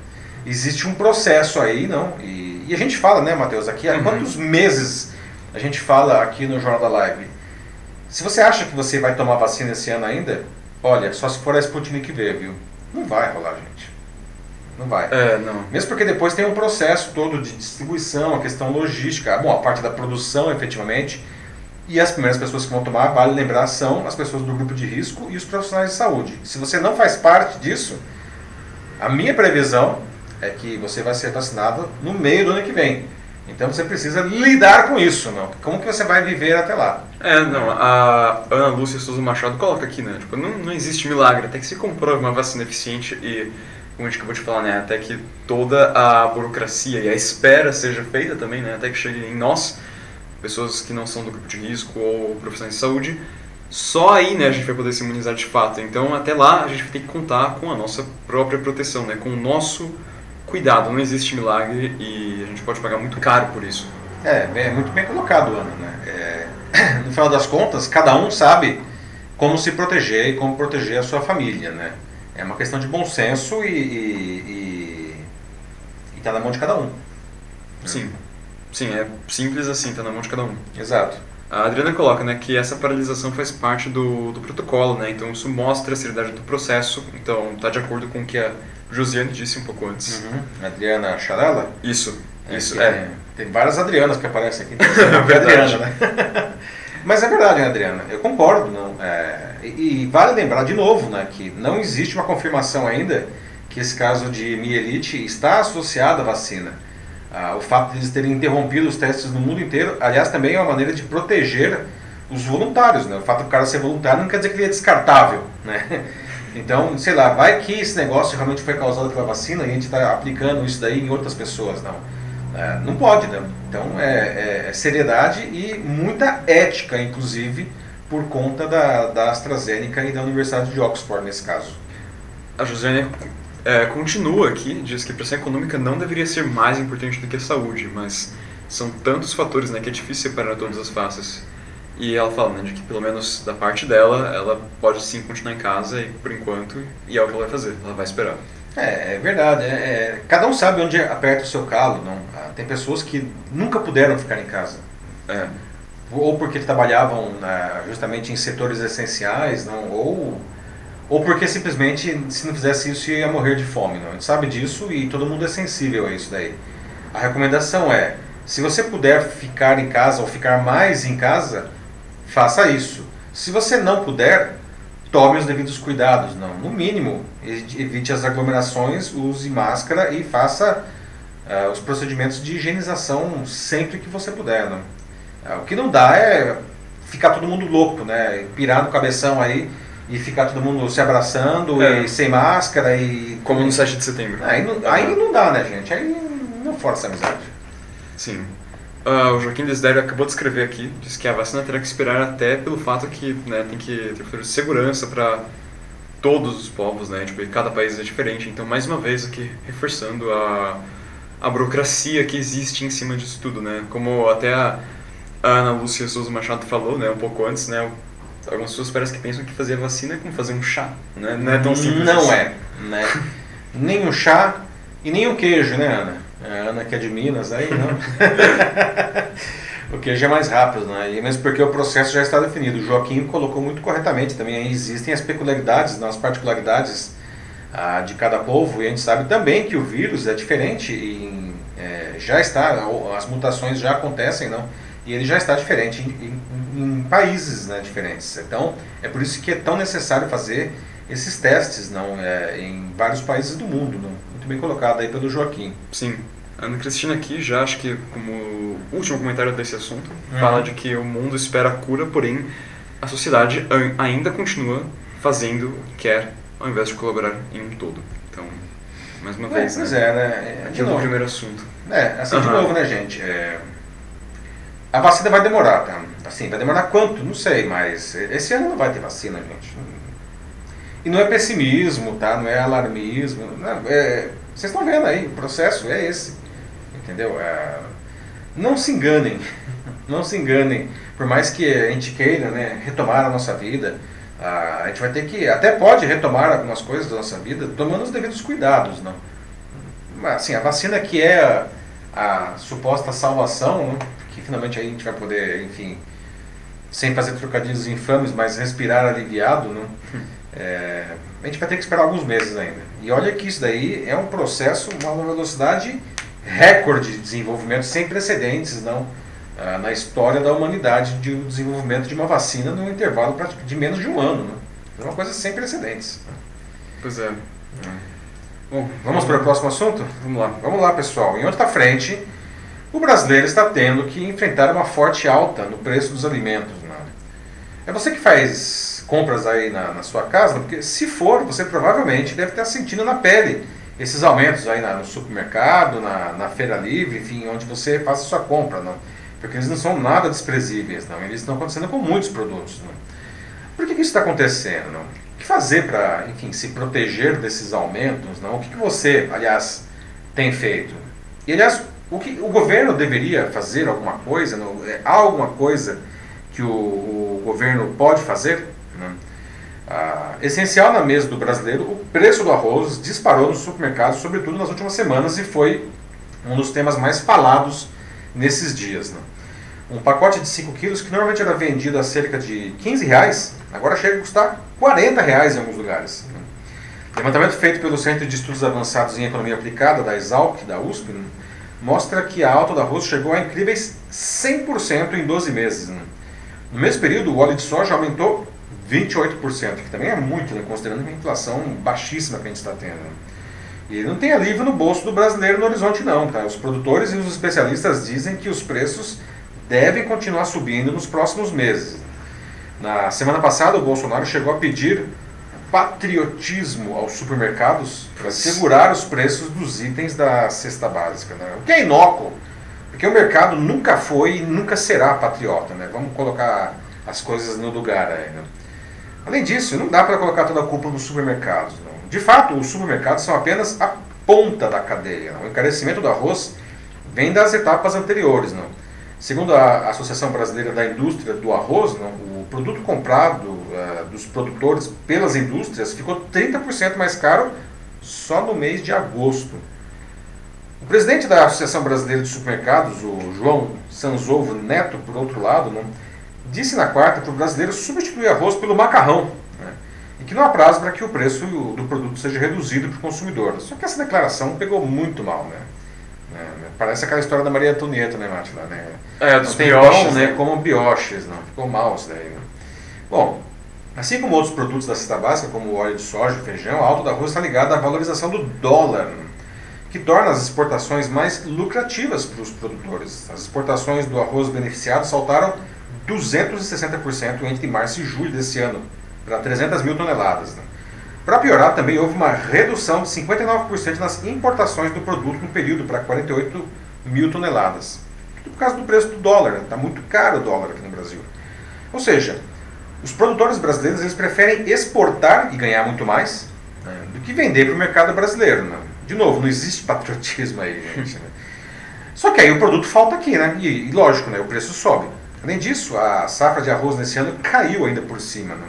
Existe um processo aí, não? E a gente fala, né, Matheus, aqui há quantos meses a gente fala aqui no Jornal da Live? Se você acha que você vai tomar vacina esse ano ainda, olha, só se for a Sputnik V, viu? Não vai rolar, gente. Não vai. Não. Mesmo porque depois tem um processo todo de distribuição, a questão logística, bom, a parte da produção efetivamente, e as primeiras pessoas que vão tomar, vale lembrar, são as pessoas do grupo de risco e os profissionais de saúde. Se você não faz parte disso, a minha previsão é que você vai ser vacinado no meio do ano que vem. Então você precisa lidar com isso, não? Como que você vai viver até lá? A Ana Lúcia Souza Machado coloca aqui, né? Tipo, não existe milagre, até que se comprove uma vacina eficiente e, como a gente acabou de falar, né? Até que toda a burocracia e a espera seja feita também, né? Até que chegue em nós, pessoas que não são do grupo de risco ou profissionais de saúde, só aí, né, a gente vai poder se imunizar de fato. Então, até lá, a gente vai ter que contar com a nossa própria proteção, né? Com o nosso cuidado. Não existe milagre e a gente pode pagar muito caro por isso. É muito bem colocado, Ana, né? No final das contas, cada um sabe como se proteger e como proteger a sua família, né? É uma questão de bom senso e tá na mão de cada um. Sim, é simples assim, tá na mão de cada um. Exato. A Adriana coloca, né, que essa paralisação faz parte do protocolo, né? Então isso mostra a seriedade do processo. Então tá de acordo com o que a Josiane disse um pouco antes. Adriana Charella? Isso. Tem várias Adrianas que aparecem aqui. É verdade. Adriana, né? Mas é verdade, né, Adriana? Eu concordo. Não? E vale lembrar de novo, né, que não existe uma confirmação ainda que esse caso de mielite está associado à vacina. O fato de eles terem interrompido os testes no mundo inteiro, aliás, também é uma maneira de proteger os voluntários, né? O fato do cara ser voluntário não quer dizer que ele é descartável, né? Então, sei lá, vai que esse negócio realmente foi causado pela vacina e a gente está aplicando isso daí em outras pessoas, não. Não pode, né? Então, é seriedade e muita ética, inclusive, por conta da AstraZeneca e da Universidade de Oxford, nesse caso. A Josiane continua aqui, diz que a pressão econômica não deveria ser mais importante do que a saúde, mas são tantos fatores, né, que é difícil separar todas as faces. E ela fala, né, de que pelo menos da parte dela, ela pode sim continuar em casa e, por enquanto, e é o que ela vai fazer, ela vai esperar. É verdade, cada um sabe onde aperta o seu calo, não? Tem pessoas que nunca puderam ficar em casa. Ou porque trabalhavam justamente em setores essenciais, não? Ou porque simplesmente, se não fizesse isso, ia morrer de fome. Não? A gente sabe disso e todo mundo é sensível a isso daí. A recomendação é, se você puder ficar em casa ou ficar mais em casa, faça isso. Se você não puder, tome os devidos cuidados. Não. No mínimo, evite as aglomerações, use máscara e faça os procedimentos de higienização sempre que você puder. Não? O que não dá é ficar todo mundo louco, né? Pirar no cabeção aí, e ficar todo mundo se abraçando e sem máscara e... Como no 7 de setembro. Aí não dá, né, gente? Aí não força a amizade. Sim. O Joaquim Desidério acabou de escrever aqui, diz que a vacina terá que esperar até pelo fato que, né, tem que ter fatores de segurança para todos os povos, né? Tipo, cada país é diferente. Então, mais uma vez aqui, reforçando a burocracia que existe em cima disso tudo, né? Como até a Ana Lúcia Souza Machado falou, né, um pouco antes, né? Algumas pessoas parecem que pensam que fazer vacina é como fazer um chá, né? Não é tão simples. Não assim. Né? Nem um chá e nem um queijo, né, Ana? A Ana que é de Minas, aí não. O queijo é mais rápido, né? E mesmo porque o processo já está definido. O Joaquim colocou muito corretamente também. Aí existem as peculiaridades, as particularidades de cada povo, e a gente sabe também que o vírus é diferente e já está, as mutações já acontecem, não? E ele já está diferente em países, né, diferentes. Então, é por isso que é tão necessário fazer esses testes, não, em vários países do mundo. Não? Muito bem colocado aí pelo Joaquim. Sim. A Ana Cristina aqui já, acho que como último comentário desse assunto, fala de que o mundo espera a cura, porém a sociedade ainda continua fazendo o que quer, ao invés de colaborar em um todo. Então, mais uma vez, pois né? De novo. O primeiro assunto. De novo, né, gente? A vacina vai demorar, tá? Assim, vai demorar quanto? Não sei, mas esse ano não vai ter vacina, gente. E não é pessimismo, tá? Não é alarmismo. Não, vocês estão vendo aí, o processo é esse. Entendeu? Não se enganem. Não se enganem. Por mais que a gente queira, né, retomar a nossa vida, a gente vai ter que, até pode retomar algumas coisas da nossa vida, tomando os devidos cuidados, não? Mas, assim, a vacina que é a suposta salvação, né? Que finalmente aí a gente vai poder, enfim, sem fazer trocadilhos infames, mas respirar aliviado, não? A gente vai ter que esperar alguns meses ainda. E olha que isso daí é um processo, uma velocidade recorde de desenvolvimento sem precedentes, não? Na história da humanidade, de desenvolvimento de uma vacina num intervalo de menos de um ano. Né? É uma coisa sem precedentes. Pois é. Bom, vamos para o próximo assunto? Vamos lá. Vamos lá, pessoal. Em outra frente, o brasileiro está tendo que enfrentar uma forte alta no preço dos alimentos. Né? É você que faz compras aí na sua casa, porque se for, você provavelmente deve estar sentindo na pele esses aumentos aí no supermercado, na feira livre, enfim, onde você faz a sua compra. Não? Porque eles não são nada desprezíveis, não. Eles estão acontecendo com muitos produtos. Não? Por que isso está acontecendo? Não? O que fazer para, enfim, se proteger desses aumentos? Não? O que você, aliás, tem feito? E, aliás, o governo deveria fazer alguma coisa? Não? Há alguma coisa que o governo pode fazer? Não? Essencial na mesa do brasileiro, o preço do arroz disparou nos supermercados, sobretudo nas últimas semanas, e foi um dos temas mais falados nesses dias. Não? Um pacote de 5 quilos, que normalmente era vendido a cerca de R$15, agora chega a custar R$40 em alguns lugares. Levantamento feito pelo Centro de Estudos Avançados em Economia Aplicada, da Exalc, da USP, mostra que a alta do arroz chegou a incríveis 100% em 12 meses. No mesmo período, o óleo de soja aumentou 28%, que também é muito, considerando a inflação baixíssima que a gente está tendo. E não tem alívio no bolso do brasileiro no horizonte não. Tá? Os produtores e os especialistas dizem que os preços devem continuar subindo nos próximos meses. Na semana passada, o Bolsonaro chegou a pedir patriotismo aos supermercados para segurar os preços dos itens da cesta básica. Né? O que é inócuo, porque o mercado nunca foi e nunca será patriota. Né? Vamos colocar as coisas no lugar aí. Né? Além disso, não dá para colocar toda a culpa nos supermercados. Não. De fato, os supermercados são apenas a ponta da cadeia. Não? O encarecimento do arroz vem das etapas anteriores. Não? Segundo a Associação Brasileira da Indústria do Arroz, não, o produto comprado dos produtores pelas indústrias ficou 30% mais caro só no mês de agosto. O presidente da Associação Brasileira de Supermercados, o João Sanzovo Neto, por outro lado, não, disse na quarta para o brasileiro substituir arroz pelo macarrão, né, e que não há prazo para que o preço do produto seja reduzido para o consumidor. Só que essa declaração pegou muito mal, né? Parece aquela história da Maria Antonieta, né, Mátila? Né? Dos tem brioches, pão, né, né? como brioches, não. Ficou mal isso daí. Né? Bom, assim como outros produtos da cesta básica, como o óleo de soja e feijão, a alta do arroz está ligada à valorização do dólar, né, que torna as exportações mais lucrativas para os produtores. As exportações do arroz beneficiado saltaram 260% entre março e julho desse ano, para 300 mil toneladas. Né? Para piorar, também houve uma redução de 59% nas importações do produto no período, para 48 mil toneladas. Tudo por causa do preço do dólar. Está muito caro o dólar aqui no Brasil. Ou seja, os produtores brasileiros eles preferem exportar e ganhar muito mais, né, do que vender para o mercado brasileiro. Né? De novo, não existe patriotismo aí, gente. Né? Só que aí o produto falta aqui, né? E lógico, né, o preço sobe. Além disso, a safra de arroz nesse ano caiu ainda por cima. Né?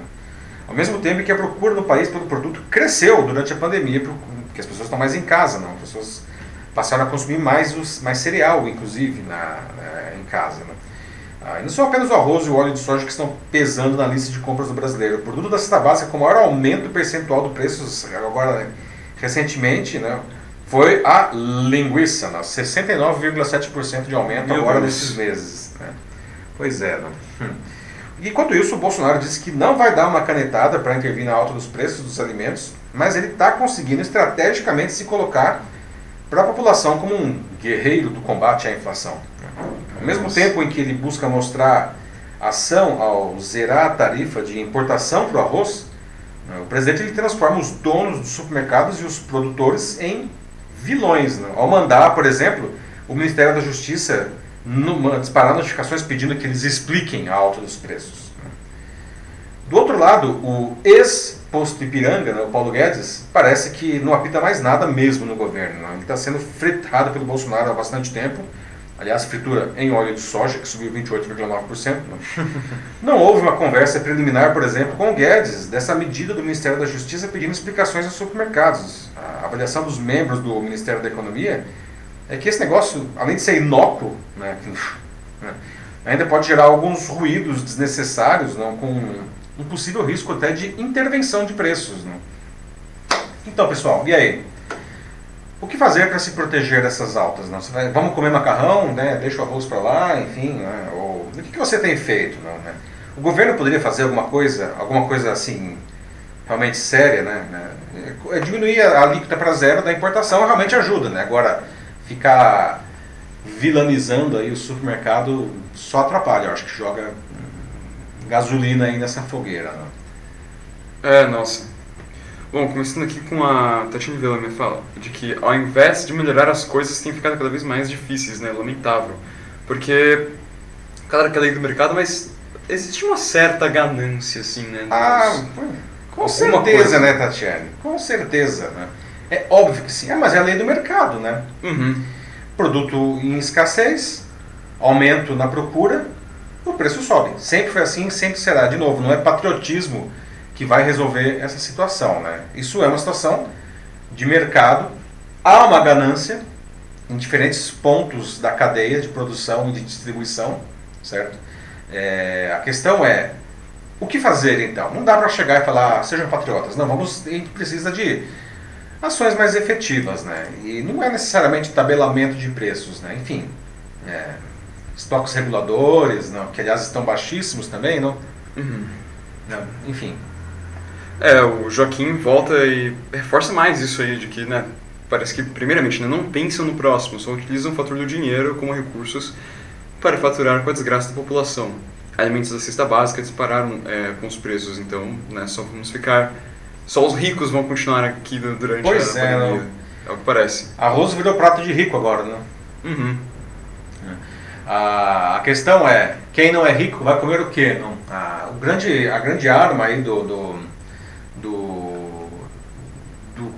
Ao mesmo tempo que a procura no país pelo produto cresceu durante a pandemia, porque as pessoas estão mais em casa, não? As pessoas passaram a consumir mais cereal, inclusive, em casa. Né? E não são apenas o arroz e o óleo de soja que estão pesando na lista de compras do brasileiro. O produto da cesta básica com maior aumento percentual do preço, agora, recentemente, né, foi a linguiça, né? 69,7% de aumento agora nesses meses. Né? Pois é, né? Enquanto isso, o Bolsonaro disse que não vai dar uma canetada para intervir na alta dos preços dos alimentos, mas ele está conseguindo estrategicamente se colocar para a população como um guerreiro do combate à inflação. Ao mesmo tempo em que ele busca mostrar ação ao zerar a tarifa de importação para o arroz, o presidente ele transforma os donos dos supermercados e os produtores em vilões, né? Ao mandar, por exemplo, o Ministério da Justiça disparar notificações pedindo que eles expliquem a alta dos preços. Do outro lado, o ex-posto Ipiranga, né, o Paulo Guedes, parece que não apita mais nada mesmo no governo. Né? Ele está sendo fritado pelo Bolsonaro há bastante tempo. Aliás, fritura em óleo de soja, que subiu 28,9%. Né? Não houve uma conversa preliminar, por exemplo, com o Guedes, dessa medida do Ministério da Justiça pedindo explicações aos supermercados. A avaliação dos membros do Ministério da Economia é que esse negócio, além de ser inócuo, né, ainda pode gerar alguns ruídos desnecessários, não, com um possível risco até de intervenção de preços. Não. Então, pessoal, e aí? O que fazer para se proteger dessas altas? Não? Vamos comer macarrão, né? Deixa o arroz para lá, enfim. Né? Ou, o que você tem feito? Não, né? O governo poderia fazer alguma coisa assim, realmente séria, né? Diminuir a alíquota para zero da importação realmente ajuda, né? Agora, ficar vilanizando aí o supermercado só atrapalha. Eu acho que joga gasolina aí nessa fogueira. Não? Nossa. Bom, começando aqui com a Tatiana Vila me fala de que ao invés de melhorar as coisas tem ficado cada vez mais difíceis, né? Lamentável. Porque, claro que é lei do mercado, mas existe uma certa ganância, assim, né? Com certeza, né, Tatiane? Com certeza, né? É óbvio que sim, mas é a lei do mercado, né? Uhum. Produto em escassez, aumento na procura, o preço sobe. Sempre foi assim, sempre será. De novo, não é patriotismo que vai resolver essa situação, né? Isso é uma situação de mercado, há uma ganância em diferentes pontos da cadeia de produção e de distribuição, certo? A questão é, o que fazer então? Não dá para chegar e falar, sejam patriotas, não, a gente precisa de ações mais efetivas, né? E não é necessariamente tabelamento de preços, né? Enfim, estoques reguladores, não, que aliás estão baixíssimos também, não? Uhum. Não, enfim. O Joaquim volta e reforça mais isso aí, de que, né, parece que, primeiramente, né, não pensam no próximo, só utilizam o fator do dinheiro como recursos para faturar com a desgraça da população. Alimentos da cesta básica dispararam com os preços, então, né, só os ricos vão continuar aqui durante a pandemia. Não. É o que parece. Arroz virou prato de rico agora, né? Uhum. A questão é, quem não é rico vai comer o quê? Não? A grande arma aí do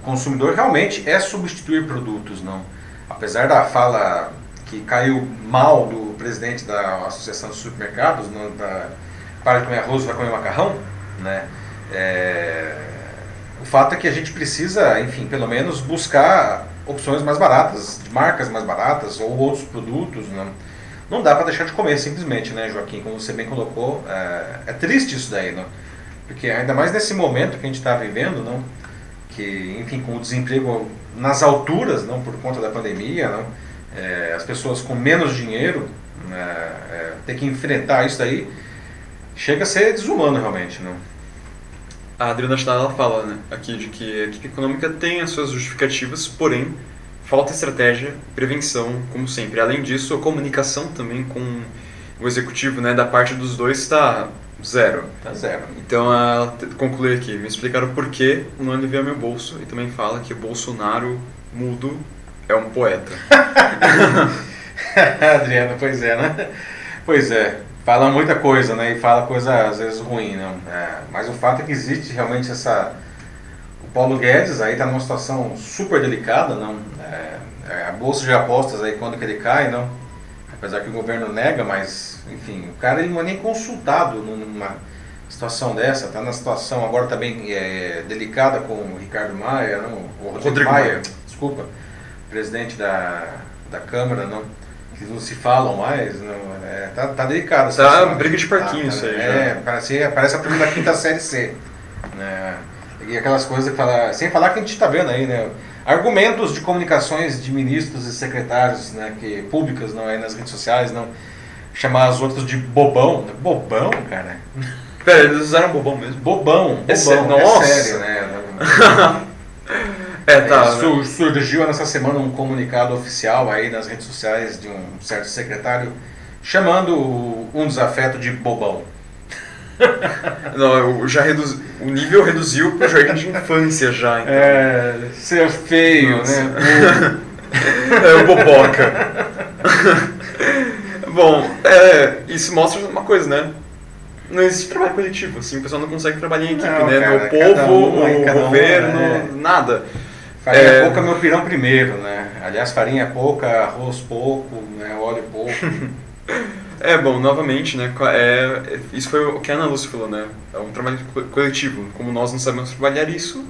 consumidor realmente é substituir produtos, não? Apesar da fala que caiu mal do presidente da Associação de Supermercados, não, para de comer arroz, vai comer macarrão, né? O fato é que a gente precisa, enfim, pelo menos buscar opções mais baratas, de marcas mais baratas ou outros produtos, não? Não dá para deixar de comer simplesmente, né, Joaquim? Como você bem colocou, é triste isso daí, não? Porque ainda mais nesse momento que a gente está vivendo, não? Que, enfim, com o desemprego nas alturas, não, por conta da pandemia, não? As pessoas com menos dinheiro ter que enfrentar isso daí chega a ser desumano realmente, não? A Adriana Schneider fala, né, aqui de que a equipe econômica tem as suas justificativas, porém falta estratégia, prevenção, como sempre. Além disso, a comunicação também com o executivo, né, da parte dos dois está zero. Tá zero. Então, ela conclui aqui, me explicaram por que não alivia meu bolso e também fala que Bolsonaro mudo é um poeta. Adriana, pois é, né? Pois é, fala muita coisa, né? E fala coisa às vezes ruim, não? Mas o fato é que existe realmente o Paulo Guedes aí está numa situação super delicada, não? A bolsa de apostas aí quando que ele cai, não? Apesar que o governo nega, mas enfim, o cara ele não é nem consultado numa situação dessa, está na situação agora também delicada com o Ricardo Maia, não? O Rodrigo Maia, desculpa, presidente da Câmara, não? Que não se falam mais, não? Tá delicado. Tá briga de parquinho isso aí já. Parece a primeira da quinta série C, né? E aquelas coisas que fala, sem falar que a gente está vendo aí, né? Argumentos de comunicações de ministros e secretários, né, públicas, não, aí nas redes sociais, não, chamar as outras de bobão. Bobão, cara? Pera, eles usaram bobão mesmo? Bobão, nossa. Sério, né? Surgiu nessa semana um comunicado oficial aí nas redes sociais de um certo secretário chamando um desafeto de bobão. Não, o nível reduziu para o jardim de infância já, então. Ser feio, nossa, né? O boboca. Bom, isso mostra uma coisa, né? Não existe trabalho coletivo, assim, o pessoal não consegue trabalhar em equipe, né? Cara, o povo, o governo, nada. Farinha pouca, meu pirão primeiro, né? Aliás, farinha pouca, arroz pouco, né? Óleo pouco. Bom, novamente, né, isso foi o que a Ana Lúcia falou, né, é um trabalho coletivo, como nós não sabemos trabalhar isso,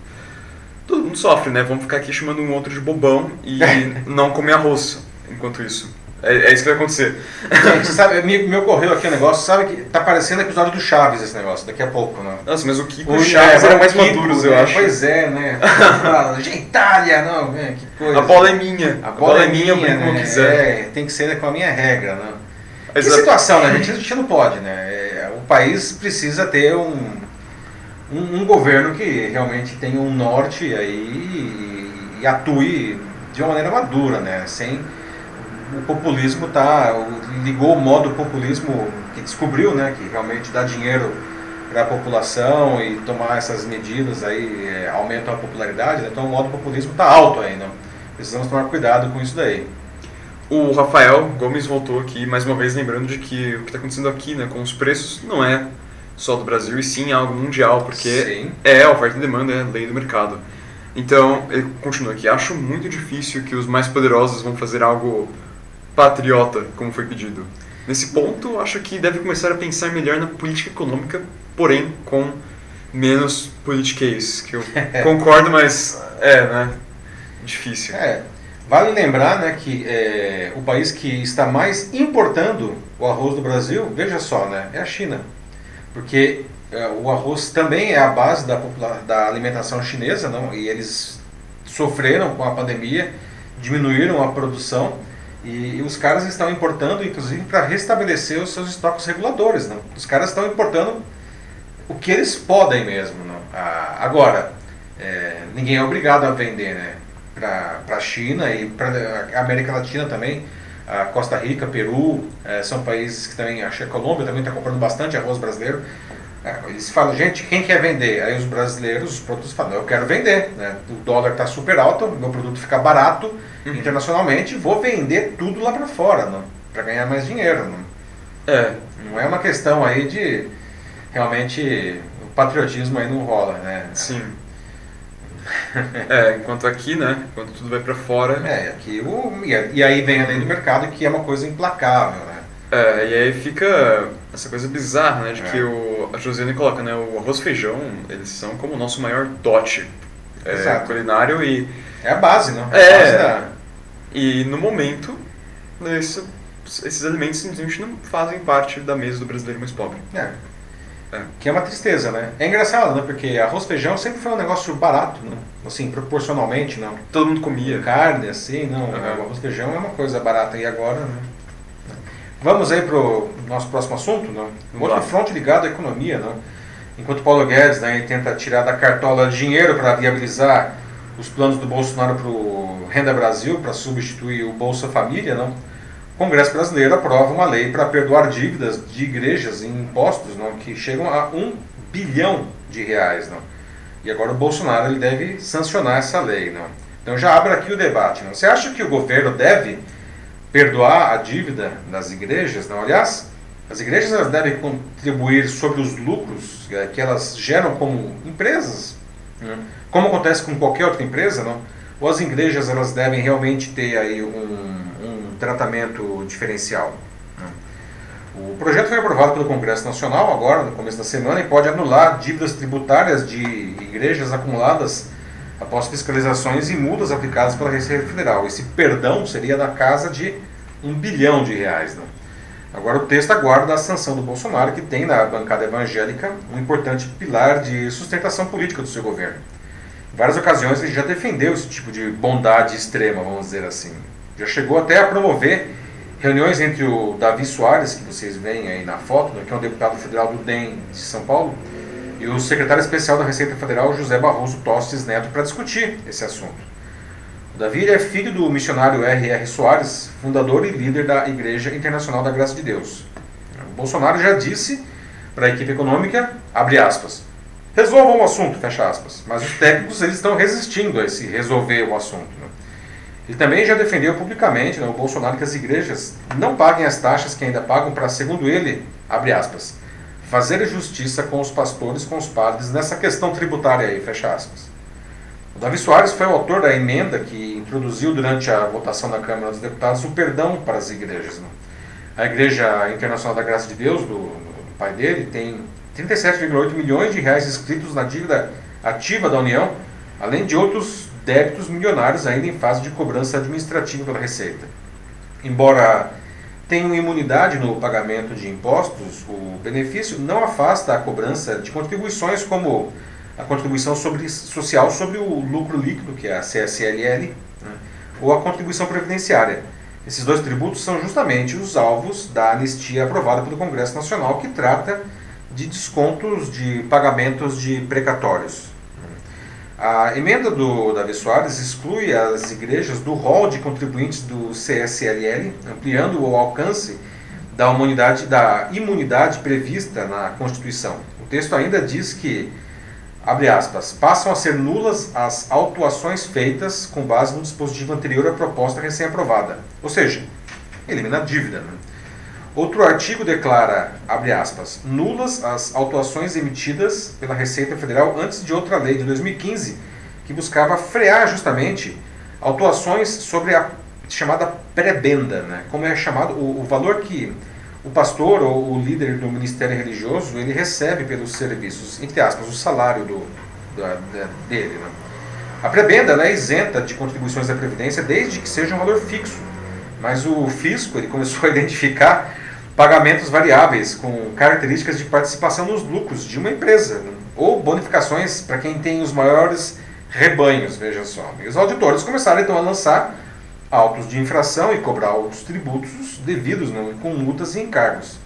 todo mundo sofre, né, vamos ficar aqui chamando um outro de bobão e não comer arroz enquanto isso. É isso que vai acontecer. Gente, sabe, me ocorreu aqui um negócio, sabe que tá parecendo episódio do Chaves esse negócio, daqui a pouco, né? Nossa, mas o Kiko e o Chaves eram mais maduros, eu acho. Pois é, né? Gentalha, não, que coisa. A bola é minha. A bola é minha, eu brinco como quiser. É, tem que ser com a minha regra, né? Que Exato. situação, né, gente? A gente não pode, né? O país precisa ter um governo que realmente tenha um norte aí e atue de uma maneira madura, né? Sem o populismo ligou o modo populismo que descobriu, né? Que realmente dá dinheiro para a população e tomar essas medidas aí aumentam a popularidade, né? Então o modo populismo está alto aí, né? Precisamos tomar cuidado com isso daí. O Rafael Gomes voltou aqui mais uma vez lembrando de que o que está acontecendo aqui, né, com os preços não é só do Brasil e sim algo mundial, porque Sim. é oferta e demanda, é lei do mercado. Então, ele continua aqui, acho muito difícil que os mais poderosos vão fazer algo patriota, como foi pedido. Nesse ponto, acho que deve começar a pensar melhor na política econômica, porém com menos politiquês, que eu concordo, mas né, difícil. Vale lembrar, né, que o país que está mais importando o arroz do Brasil, veja só, né, é a China. Porque o arroz também é a base da alimentação chinesa, não? E eles sofreram com a pandemia, diminuíram a produção e os caras estão importando, inclusive, para restabelecer os seus estoques reguladores. Não? Os caras estão importando o que eles podem mesmo. Não? Agora, ninguém é obrigado a vender, né? Para a China e para a América Latina também. A Costa Rica, Peru, são países que também, acho que a Colômbia também está comprando bastante arroz brasileiro. Eles falam, gente, quem quer vender? Aí os brasileiros, os produtos falam, eu quero vender, né? O dólar está super alto, meu produto fica barato internacionalmente, vou vender tudo lá para fora, para ganhar mais dinheiro. Não é uma questão aí de, realmente, o patriotismo aí não rola, né? Sim. Enquanto aqui, né? Enquanto tudo vai para fora. Aqui e aí vem a lei do mercado, que é uma coisa implacável, né? E aí fica essa coisa bizarra, né? De que a Josiane coloca, né? O arroz e feijão, eles são como o nosso maior dote culinário e... É a base, não? É a base E no momento, esses alimentos simplesmente não fazem parte da mesa do brasileiro mais pobre. Que é uma tristeza, né? É engraçado, né? Porque arroz e feijão sempre foi um negócio barato, né? Assim, proporcionalmente, não. Todo mundo comia. Carne, assim, não. O arroz e feijão é uma coisa barata. E agora, né? Vamos aí para o nosso próximo assunto, não? Outro fronte ligado à economia, não? Enquanto Paulo Guedes, né, tenta tirar da cartola dinheiro para viabilizar os planos do Bolsonaro para o Renda Brasil, para substituir o Bolsa Família, não? O Congresso brasileiro aprova uma lei para perdoar dívidas de igrejas em impostos, não, que chegam a R$1 bilhão, não? E agora o Bolsonaro ele deve sancionar essa lei, não? Então já abre aqui o debate, não? Você acha que o governo deve perdoar a dívida das igrejas? Não? Aliás, as igrejas elas devem contribuir sobre os lucros que elas geram como empresas, como acontece com qualquer outra empresa, não? Ou as igrejas elas devem realmente ter aí um tratamento diferencial? O projeto foi aprovado pelo Congresso Nacional agora, no começo da semana, e pode anular dívidas tributárias de igrejas acumuladas após fiscalizações e multas aplicadas pela Receita Federal. Esse perdão seria da casa de R$1 bilhão. Não? Agora o texto aguarda a sanção do Bolsonaro, que tem na bancada evangélica um importante pilar de sustentação política do seu governo. Em várias ocasiões ele já defendeu esse tipo de bondade extrema, vamos dizer assim. Já chegou até a promover reuniões entre o Davi Soares, que vocês veem aí na foto, que é um deputado federal do DEM de São Paulo, e o secretário especial da Receita Federal, José Barroso Tostes Neto, para discutir esse assunto. O Davi é filho do missionário R.R. Soares, fundador e líder da Igreja Internacional da Graça de Deus. O Bolsonaro já disse para a equipe econômica, abre aspas, resolvam o assunto, fecha aspas. Mas os técnicos eles estão resistindo a esse resolver o assunto. Né? Ele também já defendeu publicamente, o Bolsonaro, que as igrejas não paguem as taxas que ainda pagam para, segundo ele, abre aspas, fazer justiça com os pastores, com os padres, nessa questão tributária aí, fecha aspas. O Davi Soares foi o autor da emenda que introduziu durante a votação na Câmara dos Deputados o perdão para as igrejas. Né? A Igreja Internacional da Graça de Deus, do pai dele, tem 37,8 milhões de reais inscritos na dívida ativa da União, além de outros débitos milionários ainda em fase de cobrança administrativa pela Receita. Embora tenham imunidade no pagamento de impostos, o benefício não afasta a cobrança de contribuições como a contribuição social sobre o lucro líquido, que é a CSLL, né, ou a contribuição previdenciária. Esses dois tributos são justamente os alvos da anistia aprovada pelo Congresso Nacional, que trata de descontos de pagamentos de precatórios. A emenda do Davi Soares exclui as igrejas do rol de contribuintes do CSLL, ampliando o alcance da imunidade prevista na Constituição. O texto ainda diz que, abre aspas, passam a ser nulas as autuações feitas com base no dispositivo anterior à proposta recém-aprovada. Ou seja, elimina a dívida. Né? Outro artigo declara, abre aspas, nulas as autuações emitidas pela Receita Federal antes de outra lei de 2015, que buscava frear justamente autuações sobre a chamada prebenda, né? Como é chamado o valor que o pastor ou o líder do ministério religioso ele recebe pelos serviços, entre aspas, o salário dele. Né? A prebenda ela é isenta de contribuições da Previdência desde que seja um valor fixo, mas o fisco ele começou a identificar pagamentos variáveis com características de participação nos lucros de uma empresa, né? Ou bonificações para quem tem os maiores rebanhos, veja só. E os auditores começaram então a lançar autos de infração e cobrar outros tributos devidos, né, com multas e encargos.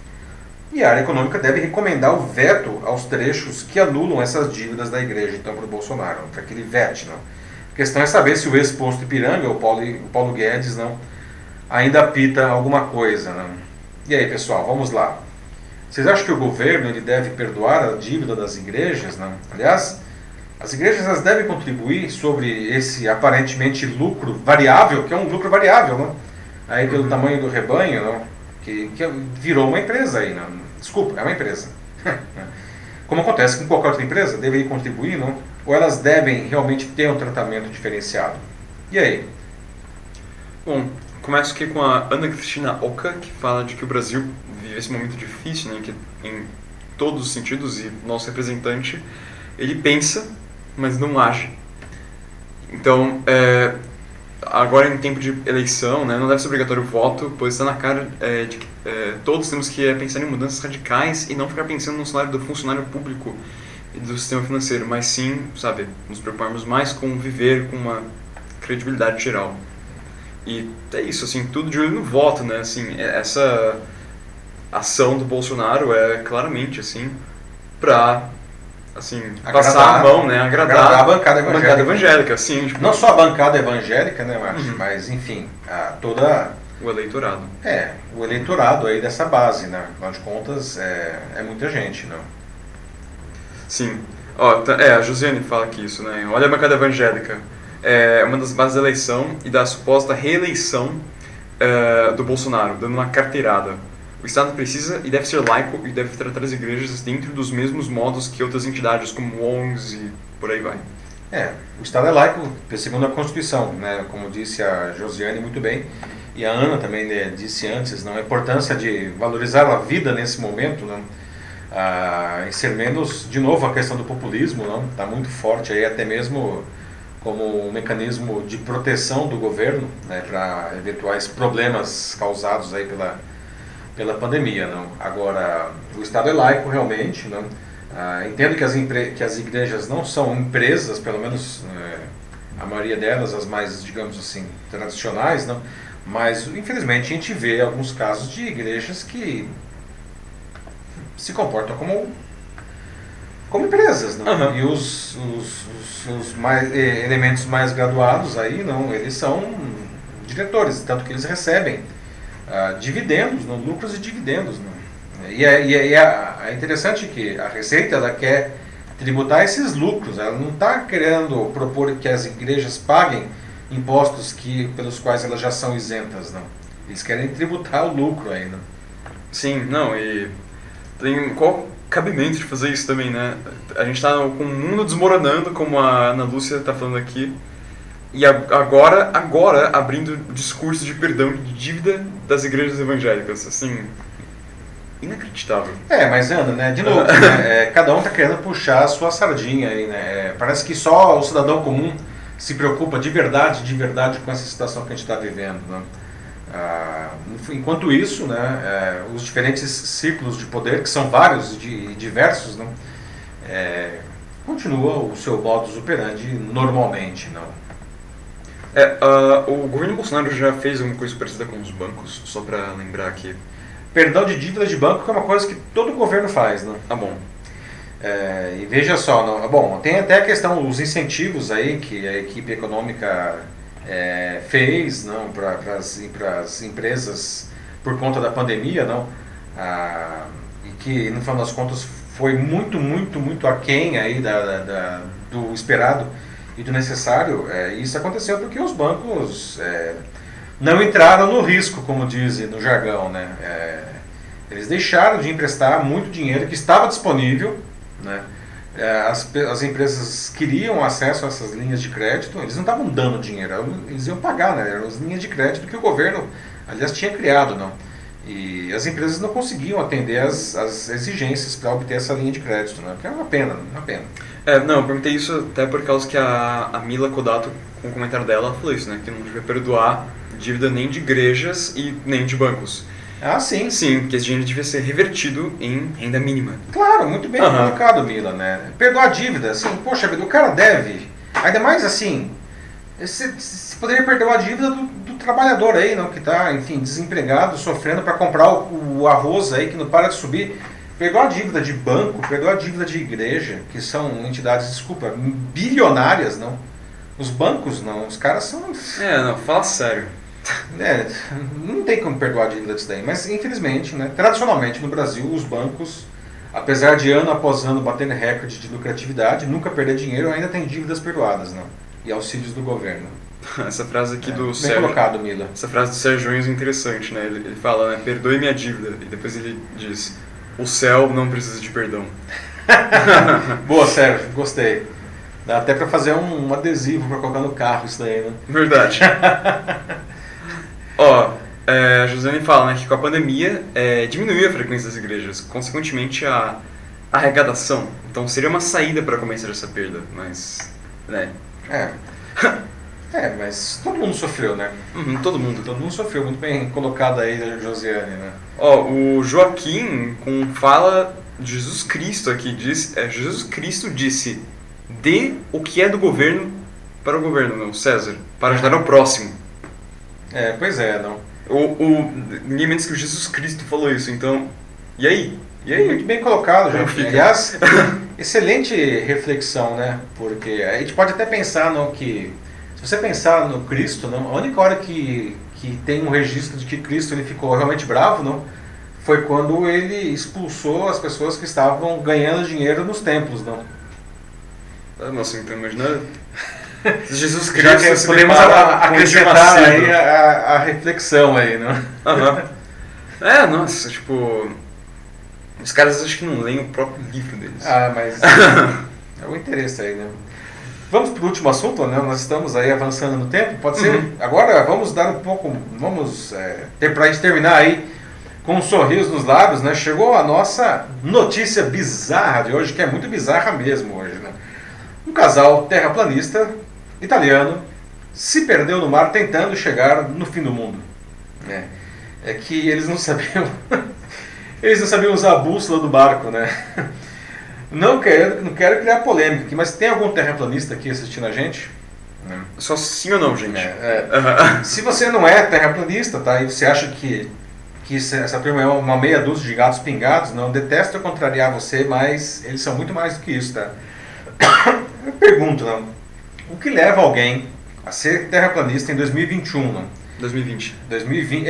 E a área econômica deve recomendar o veto aos trechos que anulam essas dívidas da igreja, então, para o Bolsonaro, para aquele VET. Não. A questão é saber se o ex-posto Ipiranga, o Paulo Guedes, não, ainda apita alguma coisa. Não. E aí, pessoal, vamos lá. Vocês acham que o governo ele deve perdoar a dívida das igrejas? Não? Aliás, as igrejas elas devem contribuir sobre esse aparentemente lucro variável, que é um lucro variável, não? Aí pelo tamanho do rebanho, não? Que virou uma empresa aí, não? Desculpa, é uma empresa. Como acontece com qualquer outra empresa, devem contribuir, não? Ou elas devem realmente ter um tratamento diferenciado? E aí? Bom, começo aqui com a Ana Cristina Oca, que fala de que o Brasil vive esse momento difícil, né, que em todos os sentidos, e nosso representante, ele pensa, mas não age. Então, agora em tempo de eleição, né, não deve ser obrigatório o voto, pois está na cara de que todos temos que pensar em mudanças radicais e não ficar pensando no salário do funcionário público e do sistema financeiro, mas sim, sabe, nos preocuparmos mais com viver com uma credibilidade geral. E é isso, assim, tudo de olho no voto, né, assim, essa ação do Bolsonaro é claramente, assim, pra, assim, passar a mão, né, agradar a bancada evangélica, assim. Tipo, não só a bancada evangélica, né, Márcio, mas, enfim, toda... O eleitorado. O eleitorado aí dessa base, né, afinal de contas, é muita gente, não? Sim. Ó, a Josiane fala aqui isso, né, olha a bancada evangélica. É uma das bases da eleição e da suposta reeleição do Bolsonaro, dando uma carteirada. O Estado precisa e deve ser laico e deve tratar as igrejas dentro dos mesmos modos que outras entidades, como ONGs e por aí vai. O Estado é laico, segundo a Constituição, né, como disse a Josiane muito bem, e a Ana também, né, disse antes, não, a importância de valorizar a vida nesse momento, não, e ser menos, de novo, a questão do populismo, não, está muito forte aí, até mesmo como um mecanismo de proteção do governo, né, para eventuais problemas causados aí pela pandemia. Não? Agora, o Estado é laico realmente. Não? Entendo que as igrejas não são empresas, pelo menos a maioria delas, as mais, digamos assim, tradicionais, não? Mas infelizmente a gente vê alguns casos de igrejas que se comportam como empresas, não? Uhum. E os elementos mais graduados aí, não, eles são diretores, tanto que eles recebem dividendos, não, lucros e dividendos. Não? E é interessante que a Receita ela quer tributar esses lucros, ela não está querendo propor que as igrejas paguem impostos pelos quais elas já são isentas, não. Eles querem tributar o lucro ainda. Sim, não, e tem qual cabimento de fazer isso também, né? A gente está com o mundo desmoronando, como a Ana Lúcia está falando aqui, e agora abrindo o discurso de perdão de dívida das igrejas evangélicas, assim, inacreditável. Mas Ana, né, de novo, né, cada um está querendo puxar a sua sardinha aí, né? Parece que só o cidadão comum se preocupa de verdade com essa situação que a gente está vivendo, né? Enquanto isso, né, os diferentes círculos de poder, que são vários e diversos, não, continua o seu modus operandi normalmente. Não. O governo Bolsonaro já fez uma coisa parecida com os bancos, só para lembrar aqui. Perdão de dívidas de banco, que é uma coisa que todo governo faz. Não? Ah, bom. E veja só, não, bom, tem até a questão, os incentivos aí que a equipe econômica fez para as empresas por conta da pandemia, não? E que no final das contas foi muito aquém aí do esperado e do necessário. Isso aconteceu porque os bancos não entraram no risco, como dizem no jargão, né? Eles deixaram de emprestar muito dinheiro que estava disponível, né? As empresas queriam acesso a essas linhas de crédito, eles não estavam dando dinheiro, eles iam pagar, né? Eram as linhas de crédito que o governo, aliás, tinha criado, não? E as empresas não conseguiam atender as exigências para obter essa linha de crédito, né? Porque é uma pena. Não, eu perguntei isso até por causa que a Mila Kodato, com o comentário dela, falou isso, né? Que não devia perdoar dívida nem de igrejas e nem de bancos. Ah, sim. Sim, que esse dinheiro devia ser revertido em renda mínima. Claro, muito bem colocado, Mila, né? Perdoar a dívida, assim, poxa vida, o cara deve. Ainda mais assim, você poderia perdoar a dívida do trabalhador aí, não, que está, enfim, desempregado, sofrendo para comprar o arroz aí, que não para de subir. Perdoar a dívida de banco, perdoar a dívida de igreja, que são entidades, desculpa, bilionárias, não. Os bancos, não, os caras são... Não, fala sério. Não tem como perdoar a dívida disso daí, mas infelizmente, né, tradicionalmente no Brasil, os bancos, apesar de ano após ano batendo recorde de lucratividade, nunca perder dinheiro, ainda tem dívidas perdoadas, não, e auxílios do governo. Essa frase aqui do bem Sérgio... colocado, Mila. Essa frase do Sérgio é interessante, né? Ele fala, né, perdoe minha dívida, e depois ele diz, o céu não precisa de perdão. Boa, Sérgio, gostei. Dá até pra fazer um adesivo pra colocar no carro isso daí, né? Verdade. A Josiane fala, né, que com a pandemia diminuiu a frequência das igrejas, consequentemente a arrecadação. Então seria uma saída para compensar essa perda, mas... né? Mas todo mundo sofreu, né? Todo mundo. Todo mundo sofreu, muito bem colocado aí a Josiane, né? O Joaquim fala de Jesus Cristo aqui, Jesus Cristo disse, dê o que é do governo para o governo, não, César, para ajudar ao próximo. Pois é, não. Ninguém menos que o Jesus Cristo falou isso, então... E aí? Muito bem colocado, gente. Aliás, excelente reflexão, né? Porque a gente pode até pensar, não, que... Se você pensar no Cristo, não, a única hora que tem um registro de que Cristo ele ficou realmente bravo, não, foi quando ele expulsou as pessoas que estavam ganhando dinheiro nos templos, não. Nossa, então imagina... Jesus Cristo, já que podemos acrescentar aí a reflexão aí, né? Nossa, tipo... Os caras acho que não leem o próprio livro deles. Mas é o interesse aí, né? Vamos para o último assunto, né? Nós estamos aí avançando no tempo, pode ser? Agora vamos dar um pouco... para a gente terminar aí com um sorriso nos lábios, né? Chegou a nossa notícia bizarra de hoje, que é muito bizarra mesmo hoje, né? Um casal terraplanista italiano se perdeu no mar tentando chegar no fim do mundo. É que eles não sabiam usar a bússola do barco, né? Não quero criar polêmica aqui, mas tem algum terraplanista aqui assistindo a gente? Só sim ou não, gente? Se você não é terraplanista, tá? E você acha que essa turma é uma meia dúzia de gatos pingados, não detesto contrariar você, mas eles são muito mais do que isso, tá? Eu pergunto, não? O que leva alguém a ser terraplanista em 2021, não? 2020. 2020,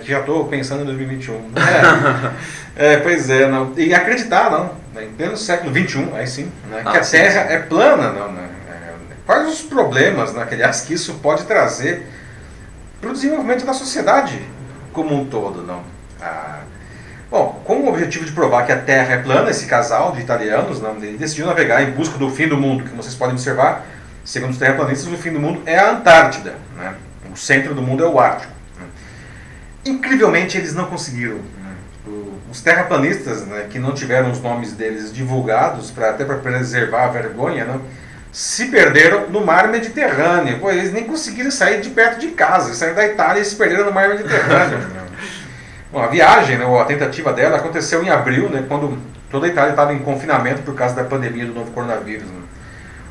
que já estou pensando em 2021. Pois é, não. E acreditar, não, em pleno século XXI, aí sim, né, que a Terra é plana, não, né? Quais os problemas, né, aliás, que isso pode trazer para o desenvolvimento da sociedade como um todo, não? Bom, com o objetivo de provar que a Terra é plana, esse casal de italianos, não, ele decidiu navegar em busca do fim do mundo, que vocês podem observar, segundo os terraplanistas, o fim do mundo é a Antártida, né? O centro do mundo é o Ártico. Né? Incrivelmente, eles não conseguiram. Né? Os terraplanistas, né, que não tiveram os nomes deles divulgados, até para preservar a vergonha, né, se perderam no mar Mediterrâneo. Pô, eles nem conseguiram sair de perto de casa, eles saíram da Itália e se perderam no mar Mediterrâneo. Bom, a viagem, né, a tentativa dela aconteceu em abril, né, quando toda a Itália estava em confinamento por causa da pandemia do novo coronavírus. Né.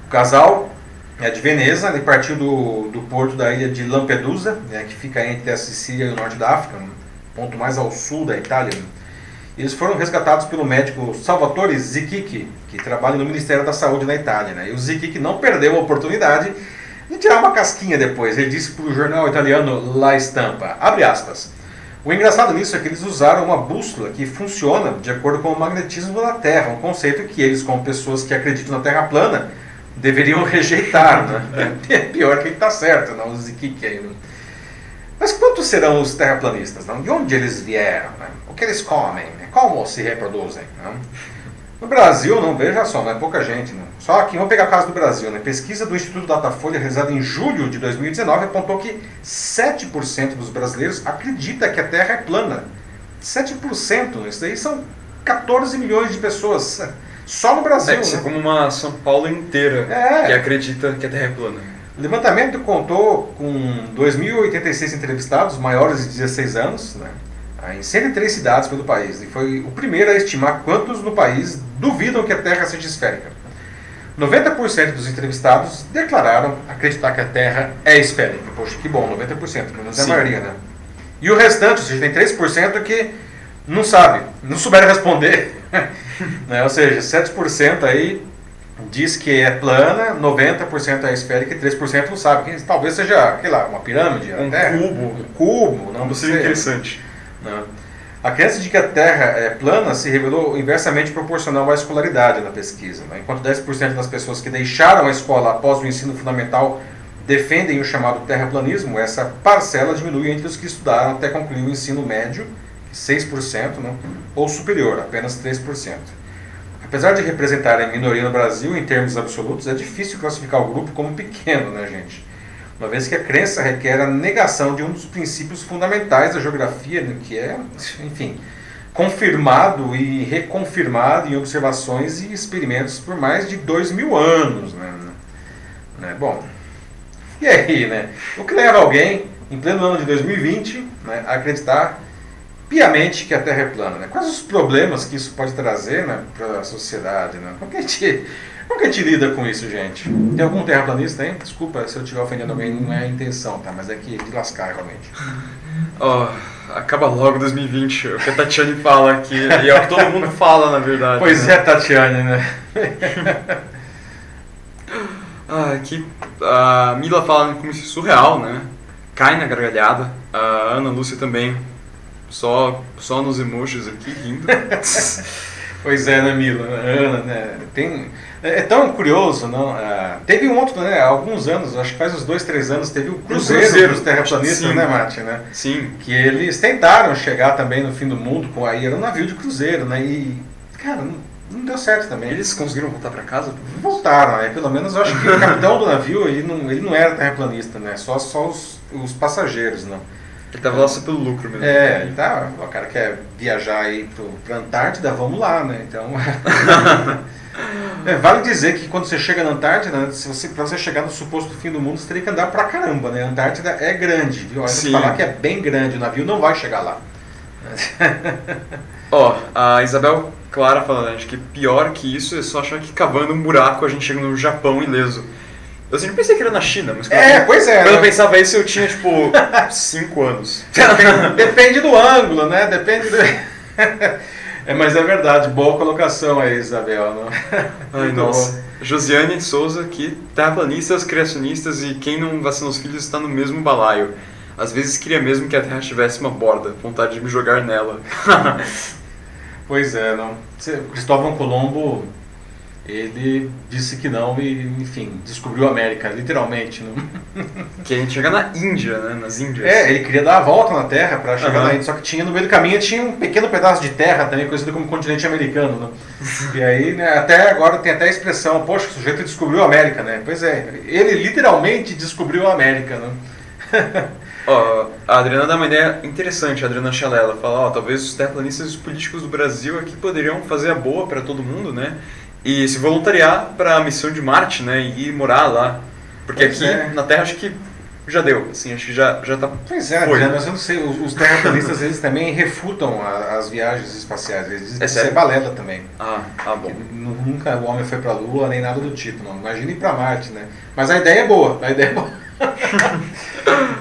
O casal é de Veneza, ele partiu do porto da ilha de Lampedusa, né, que fica entre a Sicília e o norte da África, ponto mais ao sul da Itália. Né. Eles foram resgatados pelo médico Salvatore Zichichi, que trabalha no Ministério da Saúde na Itália. Né? E o Zichichi não perdeu a oportunidade de tirar uma casquinha depois. Ele disse para o jornal italiano La Stampa, abre aspas, o engraçado nisso é que eles usaram uma bússola que funciona de acordo com o magnetismo da Terra, um conceito que eles, como pessoas que acreditam na Terra plana, deveriam rejeitar. Né? É pior que ele está certo, não, o Zichichi aí. Né? Mas quantos serão os terraplanistas? Não? De onde eles vieram? Né? O que eles comem? Né? Como se reproduzem? Não? No Brasil, não, veja só, não é pouca gente. Não. Só aqui, vamos pegar o caso do Brasil. Né? Pesquisa do Instituto Datafolha, realizada em julho de 2019, apontou que 7% dos brasileiros acredita que a Terra é plana. 7%, isso daí são 14 milhões de pessoas. Só no Brasil. Isso é né? como uma São Paulo inteira que acredita que a Terra é plana. O levantamento contou com 2.086 entrevistados maiores de 16 anos, né, em 103 cidades pelo país. E foi o primeiro a estimar quantos no país duvidam que a Terra seja esférica. 90% dos entrevistados declararam acreditar que a Terra é esférica. Poxa, que bom, 90%, menos a maioria, né? E o restante, ou seja, tem 3% que não sabe, não souberam responder. Né? Ou seja, 7% aí diz que é plana, 90% é esférica e 3% não sabe. Que talvez seja, sei lá, uma pirâmide, um Terra, cubo. Um cubo, não sei. Interessante. Não. A crença de que a Terra é plana se revelou inversamente proporcional à escolaridade na pesquisa. Né? Enquanto 10% das pessoas que deixaram a escola após o ensino fundamental defendem o chamado terraplanismo, essa parcela diminui entre os que estudaram até concluir o ensino médio, 6%, não? Ou superior, apenas 3%. Apesar de representarem minoria no Brasil em termos absolutos, é difícil classificar o grupo como pequeno, né, gente? Uma vez que a crença requer a negação de um dos princípios fundamentais da geografia, né, que é, enfim, confirmado e reconfirmado em observações e experimentos por mais de 2.000 anos. Né? Bom, e aí, né? O que leva alguém, em pleno ano de 2020, né, a acreditar piamente que a Terra é plana? Né? Quais os problemas que isso pode trazer, né, para a sociedade? Né? Como que a gente lida com isso, gente? Tem algum terraplanista aí? Desculpa se eu estiver ofendendo alguém, não é a intenção, tá? Mas é que de lascar, realmente. Acaba logo 2020, o que a Tatiane fala aqui, e é o que todo mundo fala, na verdade. Pois né? é, Tatiane, né? Aqui a Mila fala como isso é surreal, né? Cai na gargalhada. A Ana Lúcia também, só nos emojis aqui, rindo. Pois é, né, Mila? Ana, né? É tão curioso, não? Teve um outro, né? Há alguns anos, acho que faz uns 2, 3 anos, teve o Cruzeiro dos terraplanistas, sim, né, Mate? Né? Sim. Que eles tentaram chegar também no fim do mundo, aí era um navio de cruzeiro, né? E, cara, não deu certo também. Eles conseguiram voltar para casa? Voltaram, né? Pelo menos eu acho que o capitão do navio, ele não era terraplanista, né? Só os passageiros, não. Ele tava lá só pelo lucro mesmo. Ele tá, o cara quer viajar aí pra Antártida, vamos lá, né? Então. Vale dizer que quando você chega na Antártida, né, pra você chegar no suposto fim do mundo, você teria que andar pra caramba, né? A Antártida é grande, viu? Sim. Falar que é bem grande, o navio não vai chegar lá. A Isabel Clara falando, que pior que isso é só achar que cavando um buraco a gente chega no Japão ileso. Eu sempre pensei que era na China, mas pois é. Quando eu pensava isso, eu tinha, 5 anos. Depende do ângulo, né? Depende do... mas é verdade, boa colocação aí, Isabel. Não? Ai, nossa. Josiane Souza aqui, terraplanistas, criacionistas e quem não vacina os filhos está no mesmo balaio. Às vezes queria mesmo que a Terra tivesse uma borda, vontade de me jogar nela. Pois é, não. Cristóvão Colombo... Ele disse que não e, enfim, descobriu a América, literalmente. Não? Que a gente chega na Índia, né? Nas Índias. Ele queria dar a volta na Terra para chegar na Índia, só que tinha no meio do caminho tinha um pequeno pedaço de terra também, conhecido como continente americano. Né? E aí, né, até agora tem até a expressão, poxa, o sujeito descobriu a América, né? Pois é, ele literalmente descobriu a América, né? A Adriana dá uma ideia interessante, a Adriana Chalela fala, talvez os terraplanistas e os políticos do Brasil aqui poderiam fazer a boa para todo mundo, né? e se voluntariar para a missão de Marte, né? E ir morar lá. Porque Pois aqui na Terra acho que já deu, assim, acho que já tá... Pois é, foi. mas eu não sei, os terraplanistas eles também refutam as viagens espaciais, eles dizem que isso é sério? balela também. Ah, bom. Nunca o homem foi pra Lua, nem nada do tipo, não. Imagina ir pra Marte, né? Mas a ideia é boa, a ideia é boa.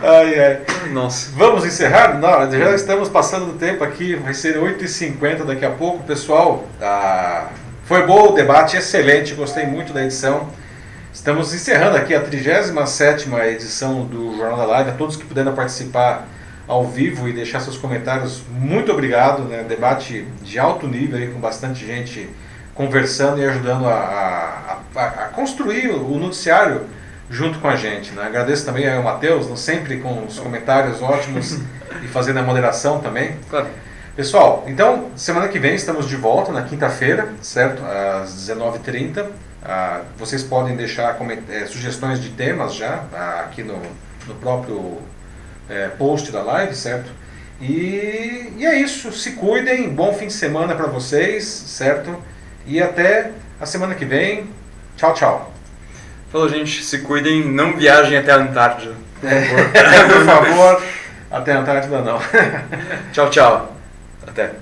Ai, ai. Nossa. Vamos encerrar? Não, já estamos passando do tempo aqui, vai ser 8h50 daqui a pouco. Pessoal, foi bom o debate, excelente, gostei muito da edição. Estamos encerrando aqui a 37ª edição do Jornal da Live. A todos que puderam participar ao vivo e deixar seus comentários, muito obrigado, né? Debate de alto nível, aí, com bastante gente conversando e ajudando a construir o noticiário junto com a gente, né? Agradeço também ao Matheus, né? Sempre com os comentários ótimos e fazendo a moderação também. Claro. Pessoal, então, semana que vem estamos de volta, na quinta-feira, certo? Às 19h30. Vocês podem deixar sugestões de temas já aqui no próprio post da live, certo? E é isso, se cuidem, bom fim de semana para vocês, certo? E até a semana que vem. Tchau, tchau. Falou, gente, se cuidem, não viajem até a Antártida. Por favor, até a Antártida não. Tchau, tchau. Até.